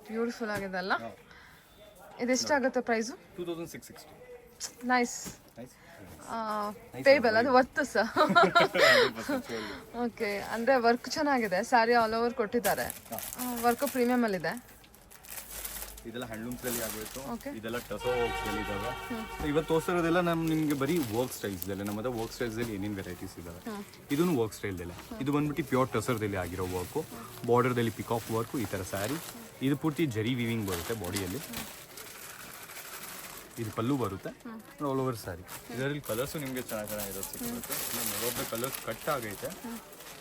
ಬ್ಯೂಟಿಫುಲ್ ಆಗಿದೆ ಅಲ್ಲ. ಇದೆಷ್ಟಾಗುತ್ತೆ ಪ್ರೈಸು? 2660. ನೈಸ್. ನೈಸ್. ಪೇಬಲ್ ಅದು ವರ್ತ್ ಸರ್. ಓಕೆ ಅಂದರೆ ವರ್ಕ್ ಚೆನ್ನಾಗಿದೆ, ಸ್ಯಾರಿ ಆಲ್ ಓವರ್ ಕೊಟ್ಟಿದ್ದಾರೆ, ವರ್ಕು ಪ್ರೀಮಿಯಮ್ ಅಲ್ಲಿ ಇದೆ. ಇದೆಲ್ಲ ಹ್ಯಾಂಡ್ಲೂಮ್ಸಲ್ಲಿ ಆಗೋಯ್ತು. Okay. ಇದೆಲ್ಲ ಟಸೋ ವರ್ಕ್ಸಲ್ಲಿ ಇದಾವೆ. ಇವತ್ತು ತೋರಿಸಿರೋದೆಲ್ಲ ನಿಮಗೆ ಬರೀ ವರ್ಕ್ ಸ್ಟೈಲ್ಸ್ದಲ್ಲೇ. ನಮ್ಮ ಹತ್ರ ವರ್ಕ್ ಸ್ಟೈಲ್ಸಲ್ಲಿ ಏನೇನು ವೆರೈಟೀಸ್ ಇದಾವೆ. ಇದೂ ವರ್ಕ್ ಸ್ಟೈಲ್ದಲ್ಲೇ. ಇದು ಬಂದ್ಬಿಟ್ಟು ಪ್ಯೂರ್ ಟಸರ್ದಲ್ಲಿ ಆಗಿರೋ ವರ್ಕು, ಬಾರ್ಡರ್ದಲ್ಲಿ ಪಿಕಾಕ್ ವರ್ಕು, ಈ ಥರ ಸ್ಯಾರಿ. ಇದು ಪೂರ್ತಿ ಜರಿ ವಿವಿಂಗ್ ಬರುತ್ತೆ ಬಾಡಿಯಲ್ಲಿ. ಇದು ಪಲ್ಲು ಬರುತ್ತೆ, ಆಲ್ ಓವರ್ ಸ್ಯಾರಿ. ಇದರಲ್ಲಿ ಕಲರ್ಸು ನಿಮಗೆ ಚೆನ್ನಾಗಿರೋದು ಸಿಗುತ್ತೆ. ಮೊದಲ ಕಲರ್ಸ್ ಕಟ್ ಆಗೈತೆ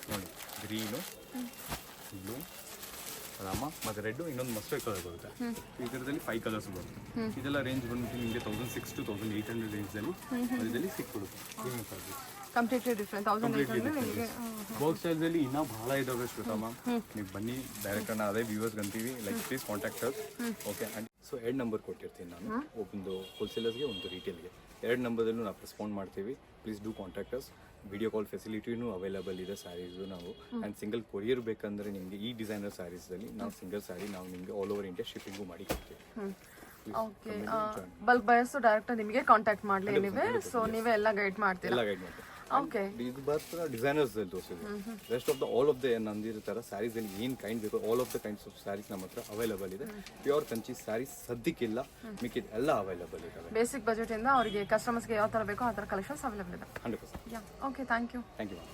ನೋಡಿ, ಗ್ರೀನು, ಬ್ಲೂ, ರಾಮ ಮತ್ತು ರೆಡ್ಡು, ಇನ್ನೊಂದು ಮಸ್ಟರ್ಡ್ ಕಲರ್ ಬರುತ್ತೆ. ಇದರಲ್ಲಿ 5 ಕಲರ್ಸ್ ಬರುತ್ತೆ. ಇದೆಲ್ಲ ರೇಂಜ್ ಬಂದ್ಬಿಟ್ಟು ನಿಮಗೆ 1600 to 1800 ರೇಂಜಲ್ಲಿ ಇದರಲ್ಲಿ ಸಿಕ್ಬಿಡುತ್ತೆ. Completely different. ವರ್ಕ್ ಸ್ಟೈಲ್ಸಲ್ಲಿ ಇನ್ನೂ ಭಾಳ ಇದಾವೆ ಶ್ವೇತಾ ಮ್ಯಾಮ್. ನೀವು ಬನ್ನಿ ಡೈರೆಕ್ಟ್ ಅದೇ ವ್ಯೂವರ್ಸ್ಗೆ ಅಂತೀವಿ, like please contact us. Okay. And so 2 number ಕೊಟ್ಟಿರ್ತೀನಿ ನಾನು, ಒಂದು ಹೋಲ್ಸೇಲರ್ಸ್ಗೆ, ಒಂದು ರಿಟೇಲ್ಗೆ. 2 ನಂಬರ್ದಲ್ಲೂ ನಾವು ರೆಸ್ಪಾಂಡ್ ಮಾಡ್ತೀವಿ. Please do contact us. Video call ಫೆಸಿಲಿಟಿನೂ ಅವೈಲೇಬಲ್ ಇದೆ ಸ್ಯಾರೀಸು ನಾವು. ಆ್ಯಂಡ್ ಸಿಂಗಲ್ ಕೊರಿಯರ್ ಬೇಕಂದರೆ ನಿಮಗೆ ಈ ಡಿಸೈನರ್ ಸ್ಯಾರೀಸಲ್ಲಿ ನಾವು ಸಿಂಗಲ್ ಸ್ಯಾರಿ ನಾವು ನಿಮಗೆ ಆಲ್ ಓವರ್ ಇಂಡಿಯಾ ಶಿಪ್ಪಿಂಗು ಮಾಡಿ ಕೊಡ್ತೀವಿ. ಓಕೆ. ಬಲ್ಕ್ ಬಯರ್ಸು ಡೈರೆಕ್ಟ್ ನಿಮಗೆ ಕಾಂಟ್ಯಾಕ್ಟ್ ಮಾಡಲಿ ನೀವೇ. ಸೊ ನೀವೇ ಎಲ್ಲ ಗೈಡ್ ಮಾಡ್ತೀರಾ? ಎಲ್ಲ ಗೈಡ್ ಮಾಡ್ತೀವಿ. ಓಕೆ. ಇದು ಬರ್ತಾರೆ ಡಿಸೈನರ್ಸ್ ತೋರಿಸಿದ್ವಿ. Rest of all of the ನಂದಿರೋ ಥರ ಸ್ಯಾರೀಸಲ್ಲಿ ಏನು ಕೈಂಡ್ ಬೇಕು all of the kinds of saris ನಮ್ಮ ಹತ್ರ ಅವೈಲೇಬಲ್ ಇದೆ. ಪ್ಯೂರ್ ಕಂಚಿ ಸ್ಯಾರೀಸ್ ಸದ್ಯಕ್ಕಿಲ್ಲ, ಮಿಕ್ಕಿದ ಎಲ್ಲ ಅವೈಲೇಬಲ್ ಇದ್ದಾವೆ. ಬೇಸಿಕ್ ಬಜೆಟಿಂದ ಅವರಿಗೆ ಕಸ್ಟಮರ್ಸ್ಗೆ ಯಾವ ಥರ ಬೇಕೋ ಆ ಥರ ಕಲೆಕ್ಷನ್ಸ್ ಅವೈಲೇಬಲ್ ಇದೆ. 100%. Okay, thank you. Thank you ma'am.